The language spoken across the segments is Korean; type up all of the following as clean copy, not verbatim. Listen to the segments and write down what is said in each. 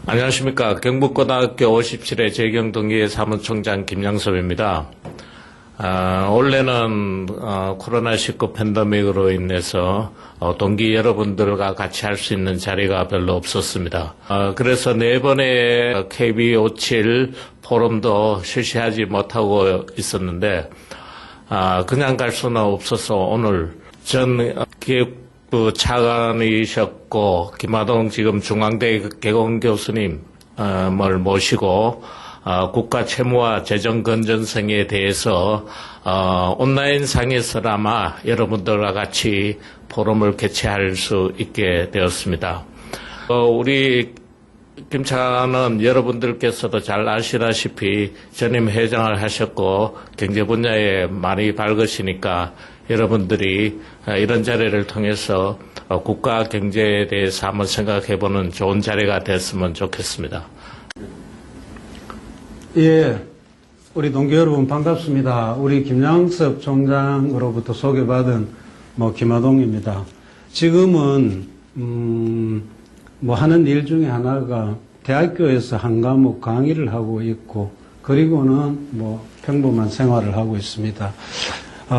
안녕하십니까. 경북고등학교 57회 재경동기회 사무총장 김양섭입니다. 올해는 코로나19 팬데믹으로 인해서 동기 여러분들과 같이 할 수 있는 자리가 별로 없었습니다. 그래서 네 번의 KB57 포럼도 실시하지 못하고 있었는데 그냥 갈 수는 없어서 오늘 전 기획부 차관이셨고 김하동 지금 중앙대 개공교수님을 모시고 국가 채무와 재정 건전성에 대해서 온라인상에서나마 여러분들과 같이 포럼을 개최할 수 있게 되었습니다. 우리 김 차관은 여러분들께서도 잘 아시다시피 전임 회장을 하셨고 경제 분야에 많이 밝으시니까 여러분들이 이런 자리를 통해서 국가 경제에 대해서 한번 생각해보는 좋은 자리가 됐으면 좋겠습니다. 예, 우리 동기 여러분 반갑습니다. 우리 김양섭 총장으로부터 소개받은 김하동입니다. 지금은 하는 일 중에 하나가 대학교에서 한 과목 강의를 하고 있고 그리고는 평범한 생활을 하고 있습니다.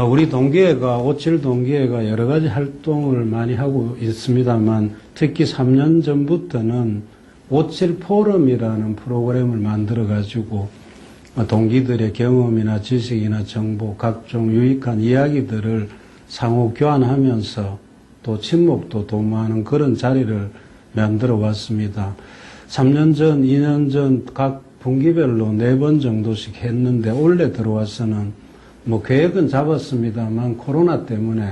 우리 동기회가 57 동기회가 여러 가지 활동을 많이 하고 있습니다만 특히 3년 전부터는 57 포럼이라는 프로그램을 만들어 가지고 동기들의 경험이나 지식이나 정보 각종 유익한 이야기들을 상호 교환하면서 또 친목도 도모하는 그런 자리를 만들어 왔습니다. 3년 전, 2년 전 각 분기별로 4번 정도씩 했는데 올해 들어와서는 계획은 잡았습니다만 코로나 때문에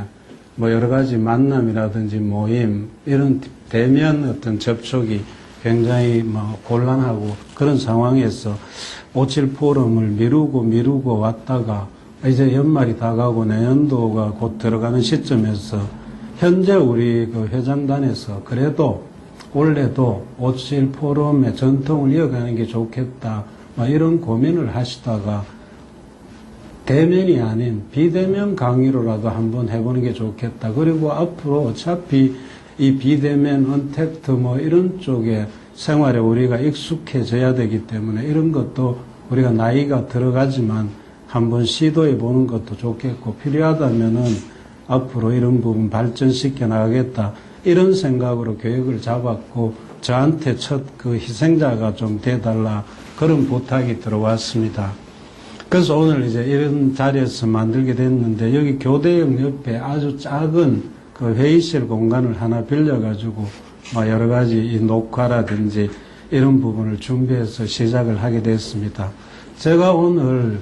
여러 가지 만남이라든지 모임 이런 대면 어떤 접촉이 굉장히 곤란하고 그런 상황에서 57 포럼을 미루고 왔다가 이제 연말이 다가고 내년도가 곧 들어가는 시점에서 현재 우리 회장단에서 그래도 올해도 57 포럼의 전통을 이어가는 게 좋겠다 이런 고민을 하시다가 대면이 아닌 비대면 강의로라도 한번 해보는 게 좋겠다. 그리고 앞으로 어차피 이 비대면, 언택트 이런 쪽에 생활에 우리가 익숙해져야 되기 때문에 이런 것도 우리가 나이가 들어가지만 한번 시도해 보는 것도 좋겠고 필요하다면은 앞으로 이런 부분 발전시켜 나가겠다. 이런 생각으로 계획을 잡았고 저한테 첫 희생자가 좀 돼달라 그런 부탁이 들어왔습니다. 그래서 오늘 이제 이런 자리에서 만들게 됐는데 여기 교대역 옆에 아주 작은 회의실 공간을 하나 빌려가지고 여러 가지 이 녹화라든지 이런 부분을 준비해서 시작을 하게 됐습니다. 제가 오늘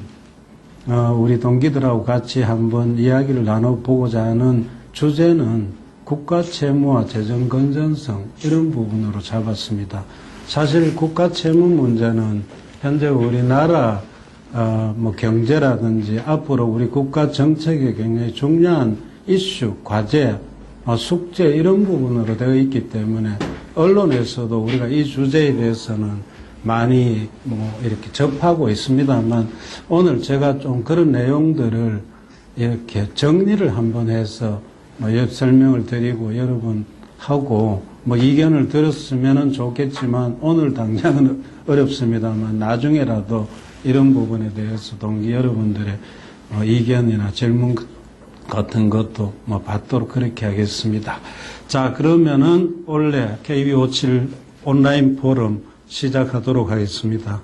우리 동기들하고 같이 한번 이야기를 나눠보고자 하는 주제는 국가 채무와 재정 건전성 이런 부분으로 잡았습니다. 사실 국가 채무 문제는 현재 우리나라 경제라든지 앞으로 우리 국가 정책에 굉장히 중요한 이슈, 과제, 숙제 이런 부분으로 되어 있기 때문에 언론에서도 우리가 이 주제에 대해서는 많이 이렇게 접하고 있습니다만 오늘 제가 좀 그런 내용들을 이렇게 정리를 한번 해서 설명을 드리고 여러분 하고 이견을 들었으면 좋겠지만 오늘 당장은 어렵습니다만 나중에라도 이런 부분에 대해서 동기 여러분들의 이견이나 질문 같은 것도 받도록 그렇게 하겠습니다. 자, 그러면은 원래 KB57 온라인 포럼 시작하도록 하겠습니다.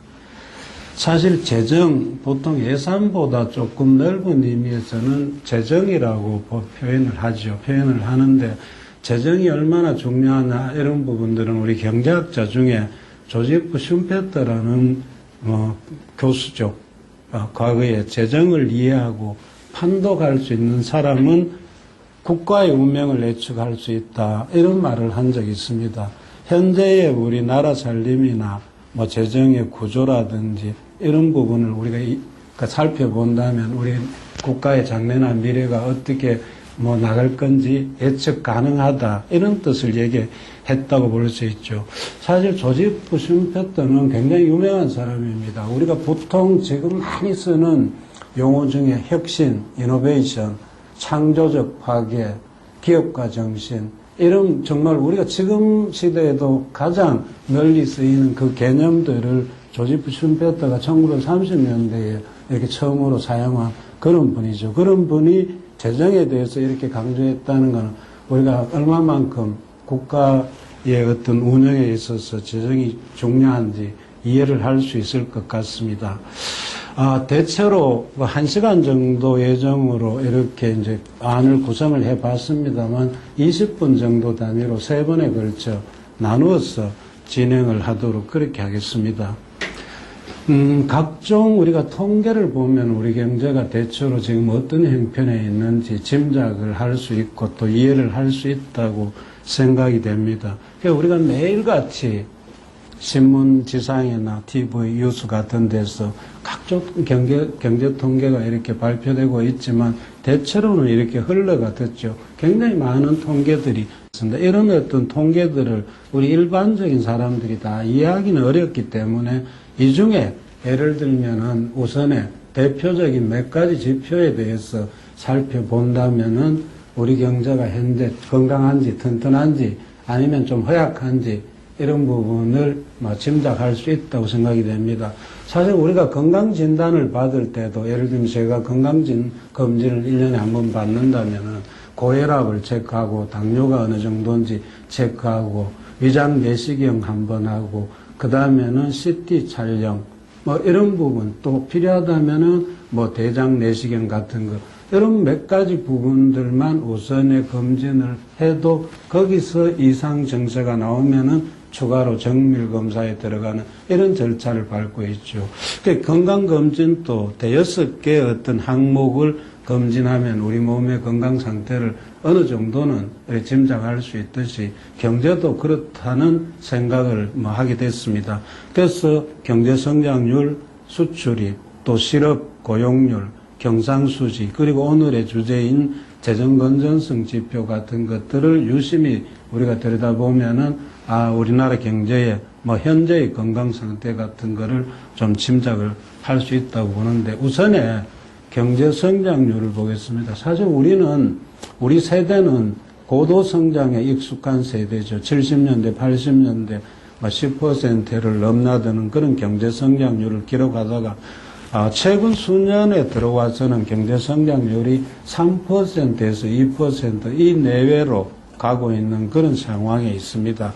사실 재정, 보통 예산보다 조금 넓은 의미에서는 재정이라고 표현을 하죠. 표현을 하는데 재정이 얼마나 중요하냐 이런 부분들은 우리 경제학자 중에 조지프 슌페터라는 교수죠. 과거에 재정을 이해하고 판독할 수 있는 사람은 국가의 운명을 예측할 수 있다. 이런 말을 한 적이 있습니다. 현재의 우리나라 살림이나 재정의 구조라든지 이런 부분을 우리가 살펴본다면 우리 국가의 장래나 미래가 어떻게 나갈 건지 예측 가능하다. 이런 뜻을 얘기했다고 볼 수 있죠. 사실 조지프 슌페터는 굉장히 유명한 사람입니다. 우리가 보통 지금 많이 쓰는 용어 중에 혁신, 이노베이션, 창조적 파괴, 기업가 정신 이런 정말 우리가 지금 시대에도 가장 널리 쓰이는 그 개념들을 조지프 슌페터가 1930년대에 이렇게 처음으로 사용한 그런 분이죠. 그런 분이 재정에 대해서 이렇게 강조했다는 것은 우리가 얼마만큼 국가의 어떤 운영에 있어서 재정이 중요한지 이해를 할 수 있을 것 같습니다. 대체로 1시간 정도 예정으로 이렇게 이제 안을 구성을 해 봤습니다만 20분 정도 단위로 3번에 걸쳐 나누어서 진행을 하도록 그렇게 하겠습니다. 각종 우리가 통계를 보면 우리 경제가 대체로 지금 어떤 형편에 있는지 짐작을 할 수 있고 또 이해를 할 수 있다고 생각이 됩니다. 그러니까 우리가 매일같이 신문 지상이나 TV 뉴스 같은 데서 각종 경제 통계가 이렇게 발표되고 있지만 대체로는 이렇게 흘러가 듣죠. 굉장히 많은 통계들이 있습니다. 이런 어떤 통계들을 우리 일반적인 사람들이 다 이해하기는 어렵기 때문에 이 중에 예를 들면은 우선에 대표적인 몇 가지 지표에 대해서 살펴본다면은 우리 경제가 현재 건강한지 튼튼한지 아니면 좀 허약한지 이런 부분을 짐작할 수 있다고 생각이 됩니다. 사실 우리가 건강진단을 받을 때도 예를 들면 제가 건강검진을 1년에 한 번 받는다면은 고혈압을 체크하고 당뇨가 어느 정도인지 체크하고 위장 내시경 한 번 하고 그 다음에는 CT 촬영 이런 부분 또 필요하다면은 대장 내시경 같은 거 이런 몇 가지 부분들만 우선의 검진을 해도 거기서 이상 증세가 나오면은 추가로 정밀 검사에 들어가는 이런 절차를 밟고 있죠. 건강검진도 6개의 어떤 항목을 검진하면 우리 몸의 건강 상태를 어느 정도는 짐작할 수 있듯이 경제도 그렇다는 생각을 하게 됐습니다. 그래서 경제 성장률, 수출입, 또 실업, 고용률, 경상수지, 그리고 오늘의 주제인 재정건전성 지표 같은 것들을 유심히 우리가 들여다보면은 우리나라 경제의 현재의 건강 상태 같은 거를 좀 짐작을 할 수 있다고 보는데 우선에 경제 성장률을 보겠습니다. 사실 우리 세대는 고도 성장에 익숙한 세대죠. 70년대, 80년대 10%를 넘나드는 그런 경제 성장률을 기록하다가 최근 수년에 들어와서는 경제 성장률이 3%에서 2% 이 내외로 가고 있는 그런 상황에 있습니다.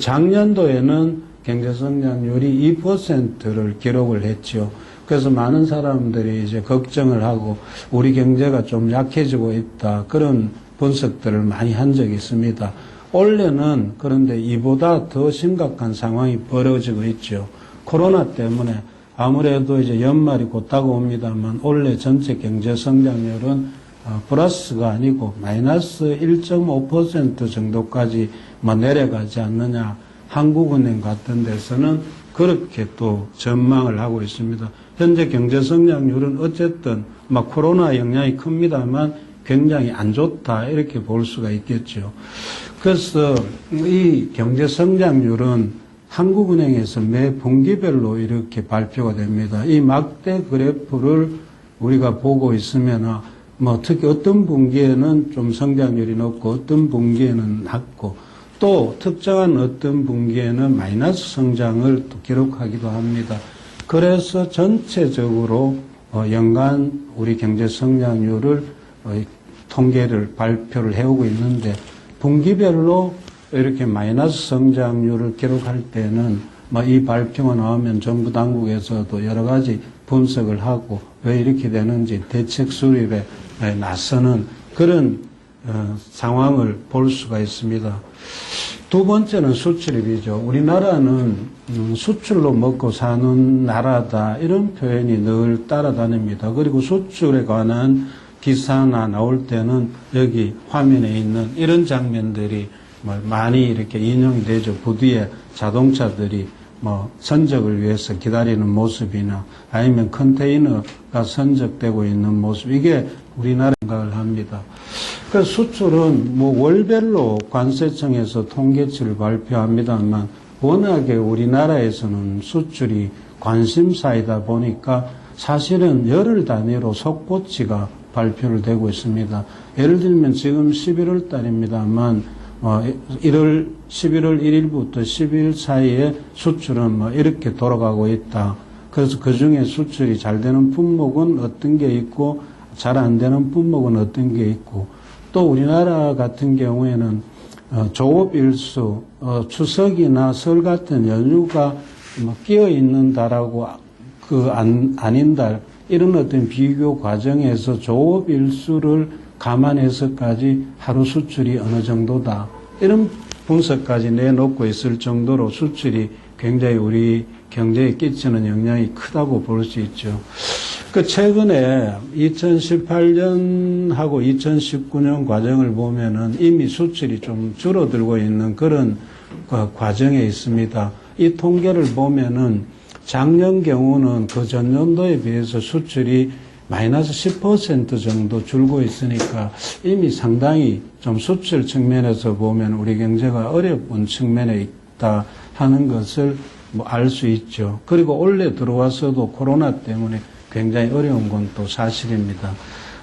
작년도에는 경제 성장률이 2%를 기록을 했죠. 그래서 많은 사람들이 이제 걱정을 하고 우리 경제가 좀 약해지고 있다. 그런 분석들을 많이 한 적이 있습니다. 올해는 그런데 이보다 더 심각한 상황이 벌어지고 있죠. 코로나 때문에 아무래도 이제 연말이 곧 다가옵니다만 올해 전체 경제 성장률은 플러스가 아니고 마이너스 1.5% 정도까지 내려가지 않느냐. 한국은행 같은 데서는 그렇게 또 전망을 하고 있습니다. 현재 경제 성장률은 어쨌든 코로나 영향이 큽니다만 굉장히 안 좋다 이렇게 볼 수가 있겠죠. 그래서 이 경제 성장률은 한국은행에서 매 분기별로 이렇게 발표가 됩니다. 이 막대 그래프를 우리가 보고 있으면 특히 어떤 분기에는 좀 성장률이 높고 어떤 분기에는 낮고 또 특정한 어떤 분기에는 마이너스 성장을 또 기록하기도 합니다. 그래서 전체적으로 연간 우리 경제 성장률을 통계를 발표를 해오고 있는데 분기별로 이렇게 마이너스 성장률을 기록할 때는 이 발표가 나오면 정부 당국에서도 여러 가지 분석을 하고 왜 이렇게 되는지 대책 수립에 나서는 그런 상황을 볼 수가 있습니다. 두 번째는 수출입이죠. 우리나라는 수출로 먹고 사는 나라다 이런 표현이 늘 따라다닙니다. 그리고 수출에 관한 기사나 나올 때는 여기 화면에 있는 이런 장면들이 많이 이렇게 인용이 되죠. 부두에 자동차들이 선적을 위해서 기다리는 모습이나 아니면 컨테이너가 선적되고 있는 모습 이게 우리나라 생각을 합니다. 그래서 수출은 월별로 관세청에서 통계치를 발표합니다만 워낙에 우리나라에서는 수출이 관심사이다 보니까 사실은 열흘 단위로 속보치가 발표를 되고 있습니다. 예를 들면 지금 11월 달입니다만 11월 1일부터 10일 사이에 수출은 뭐 이렇게 돌아가고 있다. 그래서 그 중에 수출이 잘 되는 품목은 어떤 게 있고 잘 안 되는 품목은 어떤 게 있고 또 우리나라 같은 경우에는 조업일수, 추석이나 설 같은 연휴가 뭐 끼어 있는다라고 아닌 달 이런 어떤 비교 과정에서 조업일수를 감안해서까지 하루 수출이 어느 정도다. 이런 분석까지 내놓고 있을 정도로 수출이 굉장히 우리 경제에 끼치는 영향이 크다고 볼 수 있죠. 최근에 2018년하고 2019년 과정을 보면은 이미 수출이 좀 줄어들고 있는 그런 과정에 있습니다. 이 통계를 보면은 작년 경우는 그 전년도에 비해서 수출이 마이너스 10% 정도 줄고 있으니까 이미 상당히 좀 수출 측면에서 보면 우리 경제가 어려운 측면에 있다 하는 것을 알 수 있죠. 그리고 올해 들어와서도 코로나 때문에 굉장히 어려운 건 또 사실입니다.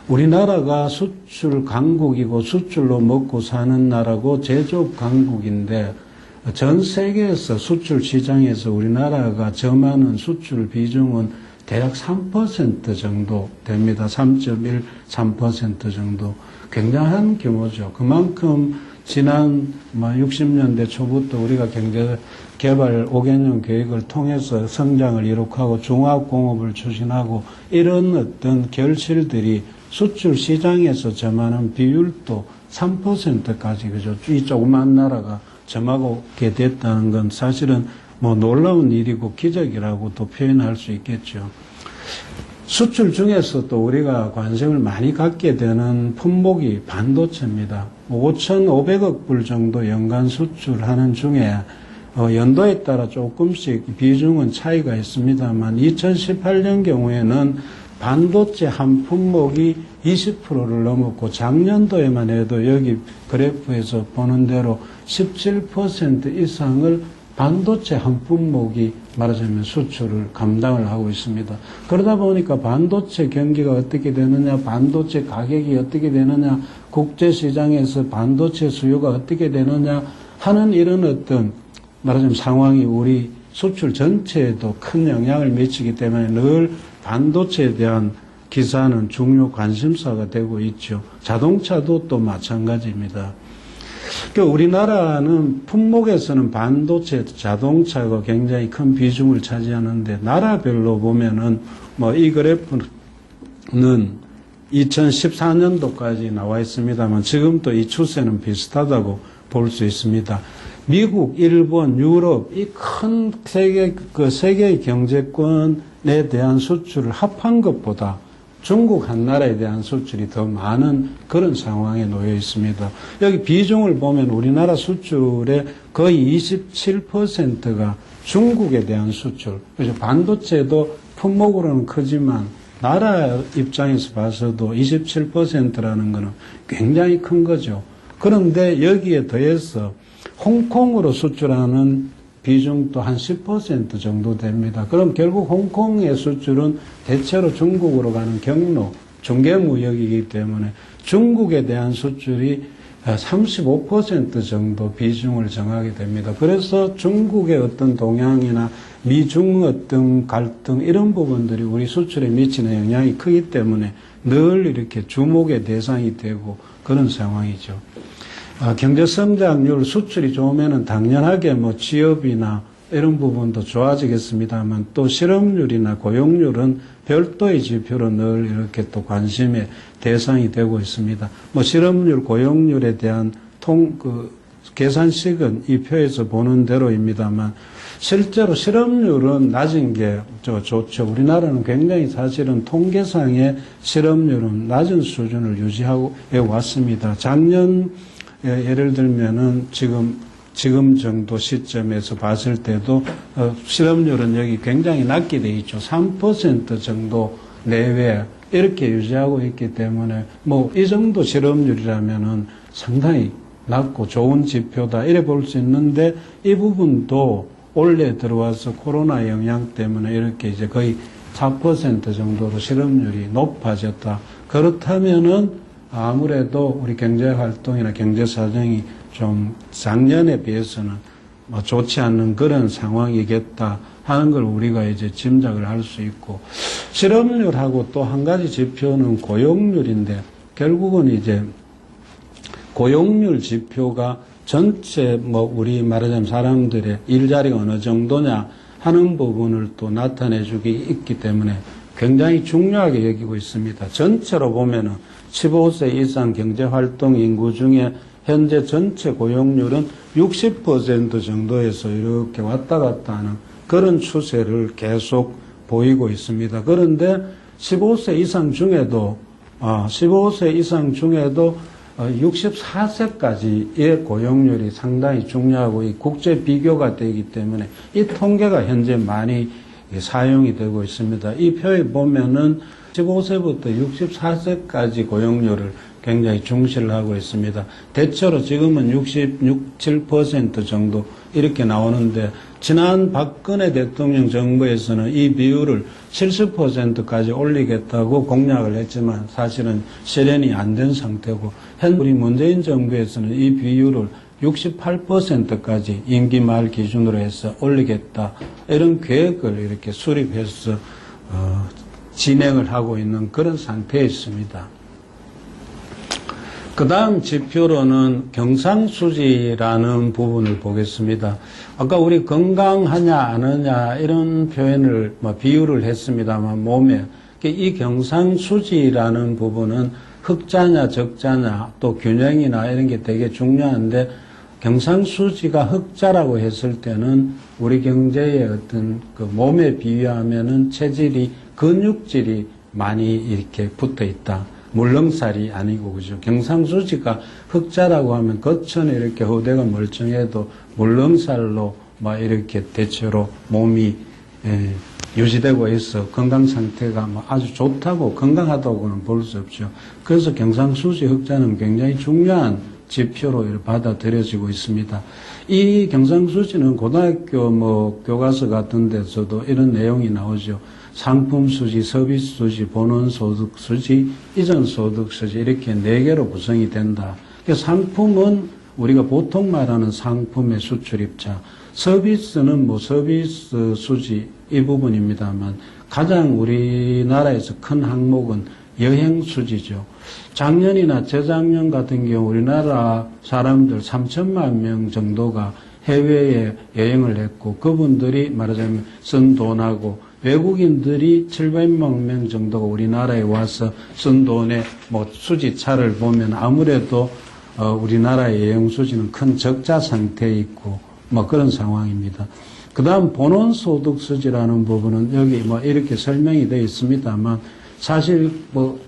우리나라가 수출 강국이고 수출로 먹고 사는 나라고 제조업 강국인데 전 세계에서 수출 시장에서 우리나라가 점하는 수출 비중은 대략 3% 정도 됩니다. 3.13% 정도. 굉장한 규모죠. 그만큼 지난 60년대 초부터 우리가 경제개발 5개년 계획을 통해서 성장을 이룩하고 종합공업을 추진하고 이런 어떤 결실들이 수출 시장에서 점하는 비율도 3%까지 그죠. 이 조그만 나라가 점하게 됐다는 건 사실은 놀라운 일이고 기적이라고도 표현할 수 있겠죠. 수출 중에서도 우리가 관심을 많이 갖게 되는 품목이 반도체입니다. 5,500억 불 정도 연간 수출하는 중에 연도에 따라 조금씩 비중은 차이가 있습니다만 2018년 경우에는 반도체 한 품목이 20%를 넘었고 작년도에만 해도 여기 그래프에서 보는 대로 17% 이상을 반도체 한 품목이 말하자면 수출을 감당을 하고 있습니다. 그러다 보니까 반도체 경기가 어떻게 되느냐, 반도체 가격이 어떻게 되느냐, 국제시장에서 반도체 수요가 어떻게 되느냐 하는 이런 어떤 말하자면 상황이 우리 수출 전체에도 큰 영향을 미치기 때문에 늘 반도체에 대한 기사는 중요 관심사가 되고 있죠. 자동차도 또 마찬가지입니다. 우리나라는 품목에서는 반도체, 자동차가 굉장히 큰 비중을 차지하는데 나라별로 보면은 이 그래프는 2014년도까지 나와 있습니다만 지금도 이 추세는 비슷하다고 볼 수 있습니다. 미국, 일본, 유럽 이 큰 세계의 경제권에 대한 수출을 합한 것보다 중국 한 나라에 대한 수출이 더 많은 그런 상황에 놓여 있습니다. 여기 비중을 보면 우리나라 수출의 거의 27%가 중국에 대한 수출. 그래서 반도체도 품목으로는 크지만 나라 입장에서 봐서도 27%라는 것은 굉장히 큰 거죠. 그런데 여기에 더해서 홍콩으로 수출하는 비중도 한 10% 정도 됩니다. 그럼 결국 홍콩의 수출은 대체로 중국으로 가는 경로, 중개무역이기 때문에 중국에 대한 수출이 35% 정도 비중을 정하게 됩니다. 그래서 중국의 어떤 동향이나 미중 어떤 갈등 이런 부분들이 우리 수출에 미치는 영향이 크기 때문에 늘 이렇게 주목의 대상이 되고 그런 상황이죠. 경제 성장률, 수출이 좋으면은 당연하게 취업이나 이런 부분도 좋아지겠습니다만 또 실업률이나 고용률은 별도의 지표로 늘 이렇게 또 관심의 대상이 되고 있습니다. 실업률, 고용률에 대한 계산식은 이 표에서 보는 대로입니다만 실제로 실업률은 낮은 게 좋죠. 우리나라는 굉장히 사실은 통계상의 실업률은 낮은 수준을 유지하고 왔습니다. 작년 예를 들면은 지금 정도 시점에서 봤을 때도 실업률은 여기 굉장히 낮게 돼 있죠. 3% 정도 내외 이렇게 유지하고 있기 때문에 이 정도 실업률이라면은 상당히 낮고 좋은 지표다 이래 볼 수 있는데 이 부분도 올해 들어와서 코로나 영향 때문에 이렇게 이제 거의 4% 정도로 실업률이 높아졌다. 그렇다면은 아무래도 우리 경제활동이나 경제사정이 좀 작년에 비해서는 뭐 좋지 않는 그런 상황이겠다 하는 걸 우리가 이제 짐작을 할 수 있고, 실업률하고 또 한 가지 지표는 고용률인데, 결국은 이제 고용률 지표가 전체 뭐 우리 말하자면 사람들의 일자리가 어느 정도냐 하는 부분을 또 나타내 주기 있기 때문에 굉장히 중요하게 여기고 있습니다. 전체로 보면은 15세 이상 경제활동 인구 중에 현재 전체 고용률은 60% 정도에서 이렇게 왔다 갔다 하는 그런 추세를 계속 보이고 있습니다. 그런데 15세 이상 중에도 64세까지의 고용률이 상당히 중요하고 이 국제 비교가 되기 때문에 이 통계가 현재 많이 사용이 되고 있습니다. 이 표에 보면은 15세부터 64세까지 고용률을 굉장히 중시를 하고 있습니다. 대체로 지금은 66, 7% 정도 이렇게 나오는데, 지난 박근혜 대통령 정부에서는 이 비율을 70%까지 올리겠다고 공약을 했지만 사실은 실현이 안 된 상태고, 현 우리 문재인 정부에서는 이 비율을 68%까지 임기 말 기준으로 해서 올리겠다, 이런 계획을 이렇게 수립해서 진행을 하고 있는 그런 상태에 있습니다. 그 다음 지표로는 경상수지라는 부분을 보겠습니다. 아까 우리 건강하냐 안 하냐 이런 표현을 비유를 했습니다만, 몸에 이 경상수지라는 부분은 흑자냐 적자냐 또 균형이나 이런 게 되게 중요한데, 경상수지가 흑자라고 했을 때는 우리 경제의 어떤 그 몸에 비유하면은 체질이 근육질이 많이 이렇게 붙어 있다. 물렁살이 아니고, 그죠? 경상수지가 흑자라고 하면 겉은 이렇게 허대가 멀쩡해도 물렁살로 막 이렇게 대체로 몸이 유지되고 있어 건강 상태가 아주 좋다고, 건강하다고는 볼 수 없죠. 그래서 경상수지 흑자는 굉장히 중요한 지표로 받아들여지고 있습니다. 이 경상수지는 고등학교 교과서 같은 데서도 이런 내용이 나오죠. 상품수지, 서비스수지, 본원소득수지, 이전소득수지 이렇게 4개로 구성이 된다. 상품은 우리가 보통 말하는 상품의 수출입자, 서비스는 서비스수지 이 부분입니다만, 가장 우리나라에서 큰 항목은 여행수지죠. 작년이나 재작년 같은 경우 우리나라 사람들 3천만 명 정도가 해외에 여행을 했고, 그분들이 말하자면 쓴 돈하고 외국인들이 700만 명 정도가 우리나라에 와서 쓴 돈의 수지차를 보면 아무래도 우리나라의 여행 수지는 큰 적자 상태에 있고 그런 상황입니다. 그 다음 본원소득수지라는 부분은 여기 이렇게 설명이 되어 있습니다만, 사실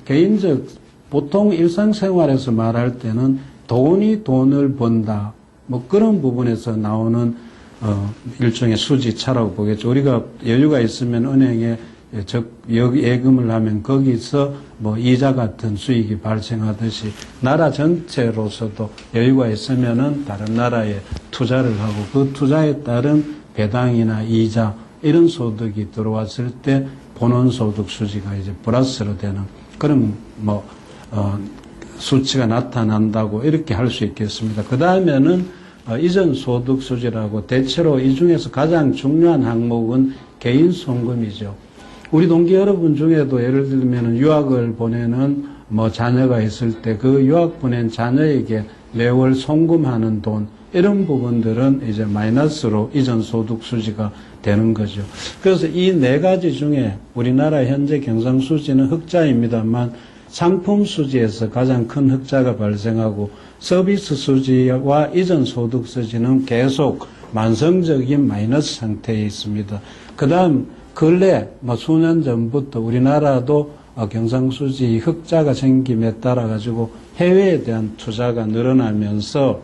개인적 보통 일상생활에서 말할 때는 돈이 돈을 번다 그런 부분에서 나오는 일종의 수지차라고 보겠죠. 우리가 여유가 있으면 은행에 예금을 하면 거기서 이자 같은 수익이 발생하듯이, 나라 전체로서도 여유가 있으면은 다른 나라에 투자를 하고 그 투자에 따른 배당이나 이자 이런 소득이 들어왔을 때 본원소득 수지가 이제 플러스로 되는 그런 수치가 나타난다고 이렇게 할 수 있겠습니다. 그 다음에는 이전 소득 수지라고, 대체로 이 중에서 가장 중요한 항목은 개인 송금이죠. 우리 동기 여러분 중에도 예를 들면 유학을 보내는 자녀가 있을 때 그 유학 보낸 자녀에게 매월 송금하는 돈, 이런 부분들은 이제 마이너스로 이전 소득 수지가 되는 거죠. 그래서 이 4가지 중에 우리나라 현재 경상수지는 흑자입니다만, 상품 수지에서 가장 큰 흑자가 발생하고, 서비스 수지와 이전 소득 수지는 계속 만성적인 마이너스 상태에 있습니다. 그 다음 근래 수년 전부터 우리나라도 경상수지 흑자가 생김에 따라 가지고 해외에 대한 투자가 늘어나면서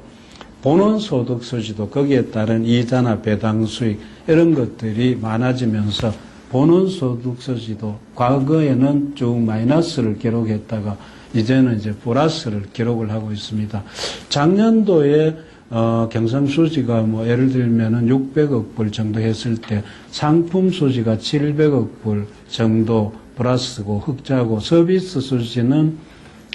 본원소득 수지도 거기에 따른 이자나 배당 수익 이런 것들이 많아지면서 본원소득 수지도 과거에는 쭉 마이너스를 기록했다가 이제는 이제 플러스를 기록을 하고 있습니다. 작년도에 경상수지가 예를 들면은 600억 불 정도 했을 때 상품 수지가 700억 불 정도 플러스고 흑자고, 서비스 수지는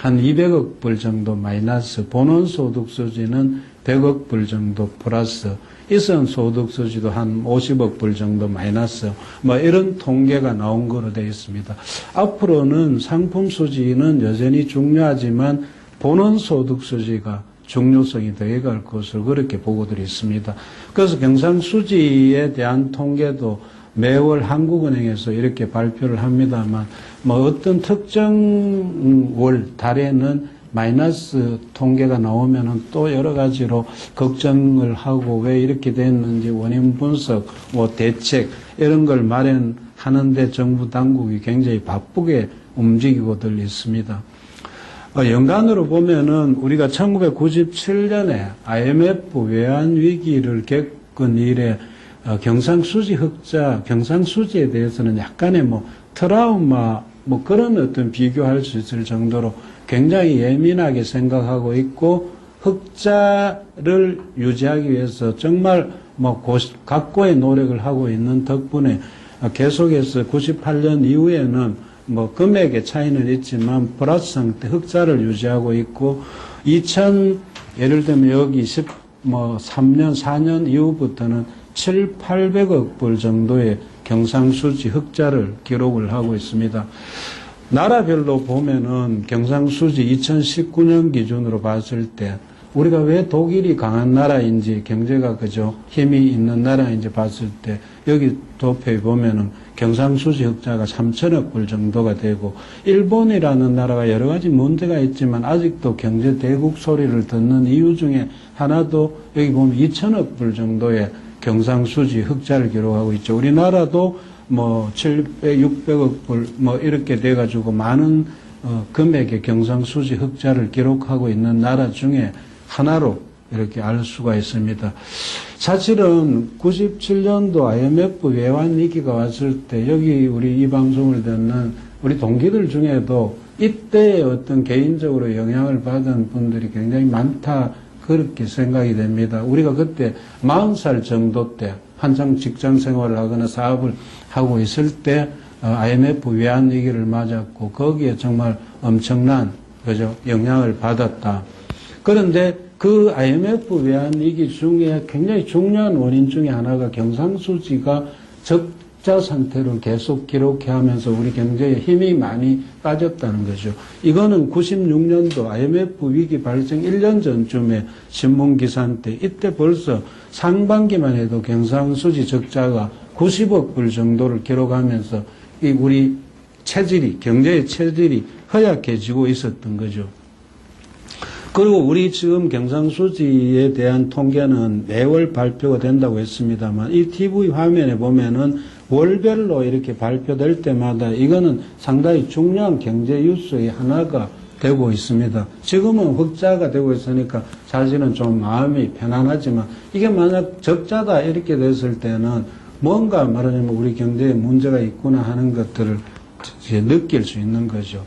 한 200억 불 정도 마이너스, 본원소득 수지는 100억 불 정도 플러스, 일선 소득 수지도 한 50억 불 정도 마이너스, 뭐 이런 통계가 나온 거로 되어 있습니다. 앞으로는 상품 수지는 여전히 중요하지만 본원 소득 수지가 중요성이 더해갈 것으로 그렇게 보고들이 있습니다. 그래서 경상수지에 대한 통계도 매월 한국은행에서 이렇게 발표를 합니다만, 뭐 어떤 특정 월, 달에는 마이너스 통계가 나오면은 또 여러 가지로 걱정을 하고 왜 이렇게 됐는지 원인 분석, 뭐 대책 이런 걸 마련하는데 정부 당국이 굉장히 바쁘게 움직이고들 있습니다. 연간으로 보면은 우리가 1997년에 IMF 외환 위기를 겪은 이래 경상수지 흑자, 경상수지에 대해서는 약간의 뭐 트라우마 뭐 그런 어떤 비교할 수 있을 정도로 굉장히 예민하게 생각하고 있고, 흑자를 유지하기 위해서 정말 뭐 각고의 노력을 하고 있는 덕분에 계속해서 98년 이후에는 뭐 금액의 차이는 있지만 플러스 상태 흑자를 유지하고 있고, 예를 들면 여기 3년, 4년 이후부터는 800억 불 정도의 경상수지 흑자를 기록을 하고 있습니다. 나라별로 보면은 경상수지 2019년 기준으로 봤을 때 우리가 왜 독일이 강한 나라인지, 경제가 그저 힘이 있는 나라인지 봤을 때 여기 도표에 보면은 경상수지 흑자가 3천억 불 정도가 되고, 일본이라는 나라가 여러 가지 문제가 있지만 아직도 경제 대국 소리를 듣는 이유 중에 하나도 여기 보면 2천억 불 정도의 경상수지 흑자를 기록하고 있죠. 우리나라도 뭐 700, 600억 불 뭐 이렇게 돼가지고 많은 금액의 경상수지 흑자를 기록하고 있는 나라 중에 하나로 이렇게 알 수가 있습니다. 사실은 97년도 IMF 외환 위기가 왔을 때 여기 우리 이 방송을 듣는 우리 동기들 중에도 이때의 어떤 개인적으로 영향을 받은 분들이 굉장히 많다, 그렇게 생각이 됩니다. 우리가 그때 40살 정도 때 한창 직장 생활을 하거나 사업을 하고 있을 때 IMF 외환 위기를 맞았고 거기에 정말 엄청난 영향을 받았다. 그런데 그 IMF 외환 위기 중에 굉장히 중요한 원인 중에 하나가 경상수지가 적자 상태를 계속 기록해 하면서 우리 경제에 힘이 많이 빠졌다는 거죠. 이거는 96년도 IMF 위기 발생 1년 전쯤에 신문기사인데, 이때 벌써 상반기만 해도 경상수지 적자가 90억 불 정도를 기록하면서 우리 체질이, 경제의 체질이 허약해지고 있었던 거죠. 그리고 우리 지금 경상수지에 대한 통계는 매월 발표가 된다고 했습니다만, 이 TV 화면에 보면은 월별로 이렇게 발표될 때마다 이거는 상당히 중요한 경제 뉴스의 하나가 되고 있습니다. 지금은 흑자가 되고 있으니까 사실은 좀 마음이 편안하지만, 이게 만약 적자다 이렇게 됐을 때는 뭔가 말하자면 우리 경제에 문제가 있구나 하는 것들을 느낄 수 있는 거죠.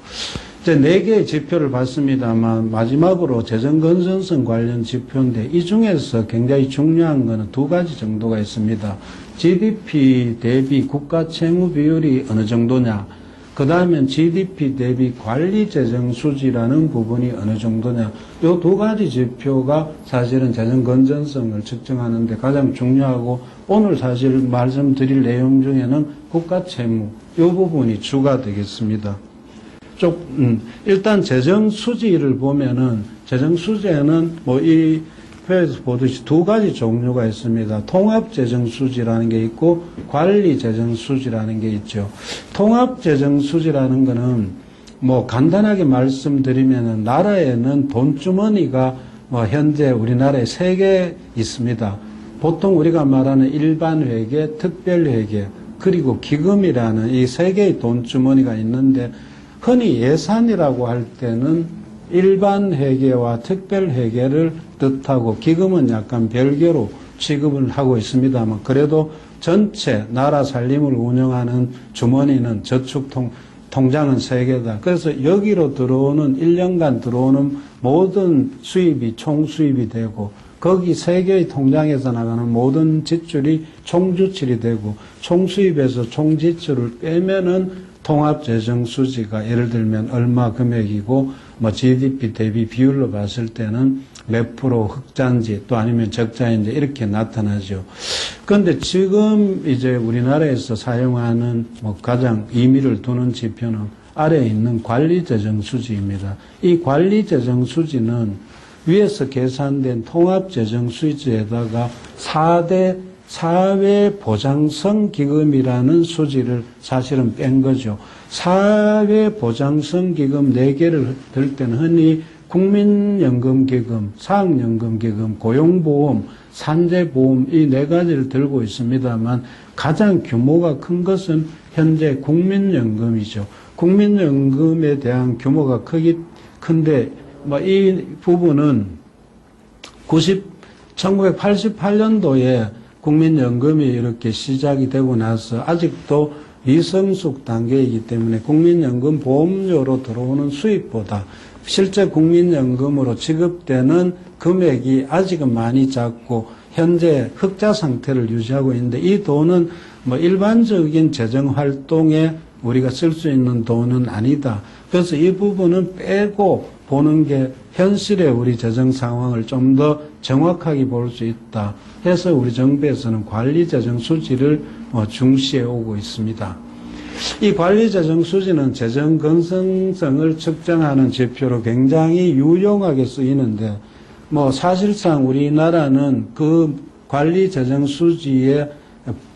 이제 4개의 지표를 봤습니다만 마지막으로 재정 건전성 관련 지표인데, 이 중에서 굉장히 중요한 것은 2가지 정도가 있습니다. GDP 대비 국가 채무 비율이 어느 정도냐, 그 다음엔 GDP 대비 관리 재정 수지라는 부분이 어느 정도냐, 이 2가지 지표가 사실은 재정 건전성을 측정하는 데 가장 중요하고, 오늘 사실 말씀드릴 내용 중에는 국가 채무 이 부분이 주가 되겠습니다. 일단 재정 수지를 보면은, 재정 수지에는 뭐 이 회에서 보듯이 2가지 종류가 있습니다. 통합 재정 수지라는 게 있고 관리 재정 수지라는 게 있죠. 통합 재정 수지라는 거는 뭐 간단하게 말씀드리면은, 나라에는 돈주머니가 뭐 현재 우리나라에 3개 있습니다. 보통 우리가 말하는 일반 회계, 특별 회계, 그리고 기금이라는 이 3개의 돈주머니가 있는데, 흔히 예산이라고 할 때는 일반 회계와 특별 회계를 뜻하고 기금은 약간 별개로 취급을 하고 있습니다만, 그래도 전체 나라 살림을 운영하는 주머니는 통장은 3개다. 그래서 여기로 들어오는 1년간 들어오는 모든 수입이 총수입이 되고, 거기 3개의 통장에서 나가는 모든 지출이 총지출이 되고, 총수입에서 총지출을 빼면은 통합재정수지가 예를 들면 얼마 금액이고, 뭐 GDP 대비 비율로 봤을 때는 몇 프로 흑자인지 또 아니면 적자인지 이렇게 나타나죠. 그런데 지금 이제 우리나라에서 사용하는 뭐 가장 의미를 두는 지표는 아래에 있는 관리재정수지입니다. 이 관리재정수지는 위에서 계산된 통합재정수지에다가 4대 사회보장성기금이라는 수지를 사실은 뺀 거죠. 사회보장성기금 4개를 들 때는 흔히 국민연금기금, 사학연금기금, 고용보험, 산재보험 이 4가지를 들고 있습니다만 가장 규모가 큰 것은 현재 국민연금이죠. 국민연금에 대한 규모가 큰데 이 부분은 1988년도에 국민연금이 이렇게 시작이 되고 나서 아직도 미성숙 단계이기 때문에 국민연금 보험료로 들어오는 수입보다 실제 국민연금으로 지급되는 금액이 아직은 많이 작고 현재 흑자 상태를 유지하고 있는데 이 돈은 일반적인 재정 활동에 우리가 쓸 수 있는 돈은 아니다. 그래서 이 부분은 빼고 보는 게 현실의 우리 재정 상황을 좀 더 정확하게 볼 수 있다. 해서 우리 정부에서는 관리재정 수지를 중시해 오고 있습니다. 이 관리재정 수지는 재정 건전성을 측정하는 지표로 굉장히 유용하게 쓰이는데 사실상 우리나라는 그 관리재정 수지에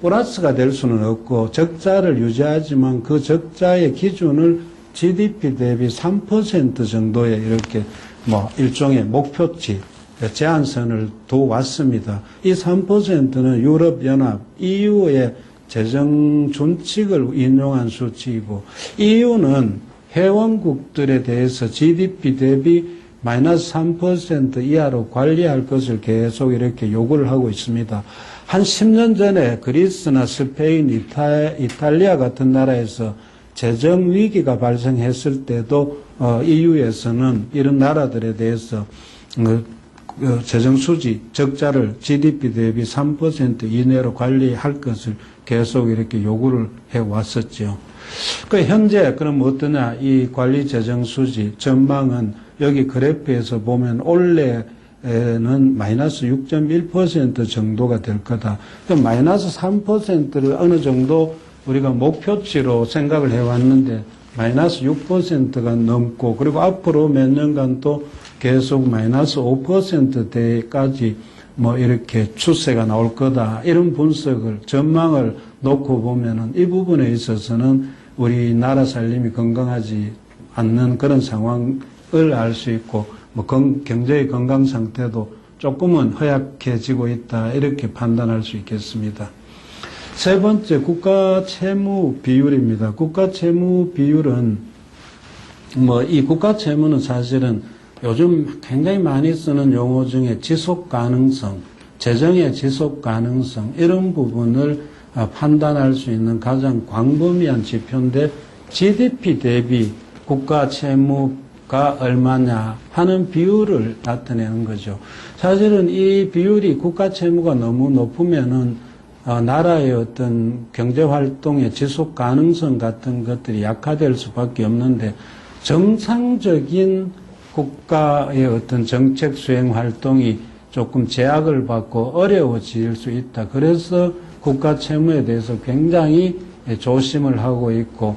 플러스가 될 수는 없고 적자를 유지하지만 그 적자의 기준을 GDP 대비 3% 정도의 이렇게 일종의 목표치, 제한선을 둬왔습니다. 이 3%는 유럽연합, EU의 재정 준칙을 인용한 수치이고, EU는 회원국들에 대해서 GDP 대비 마이너스 3% 이하로 관리할 것을 계속 이렇게 요구를 하고 있습니다. 한 10년 전에 그리스나 스페인, 이탈리아 같은 나라에서 재정 위기가 발생했을 때도 EU에서는 이런 나라들에 대해서 재정 수지 적자를 GDP 대비 3% 이내로 관리할 것을 계속 이렇게 요구를 해 왔었죠. 현재 그럼 어떠냐? 이 관리 재정 수지 전망은 여기 그래프에서 보면 올해는 마이너스 6.1% 정도가 될 거다. 그럼 마이너스 3%를 어느 정도 우리가 목표치로 생각을 해왔는데 마이너스 6%가 넘고 그리고 앞으로 몇 년간 또 계속 마이너스 5%대까지 이렇게 추세가 나올 거다. 이런 분석을, 전망을 놓고 보면은 이 부분에 있어서는 우리나라 살림이 건강하지 않는 그런 상황을 알 수 있고, 경제의 건강 상태도 조금은 허약해지고 있다. 이렇게 판단할 수 있겠습니다. 세 번째, 국가 채무 비율입니다. 국가 채무 비율은, 이 국가 채무는 사실은 요즘 굉장히 많이 쓰는 용어 중에 지속 가능성, 재정의 지속 가능성, 이런 부분을 판단할 수 있는 가장 광범위한 지표인데, GDP 대비 국가 채무가 얼마냐 하는 비율을 나타내는 거죠. 사실은 이 비율이 국가 채무가 너무 높으면은 나라의 어떤 경제 활동의 지속 가능성 같은 것들이 약화될 수밖에 없는데, 정상적인 국가의 어떤 정책 수행 활동이 조금 제약을 받고 어려워질 수 있다. 그래서 국가 채무에 대해서 굉장히 조심을 하고 있고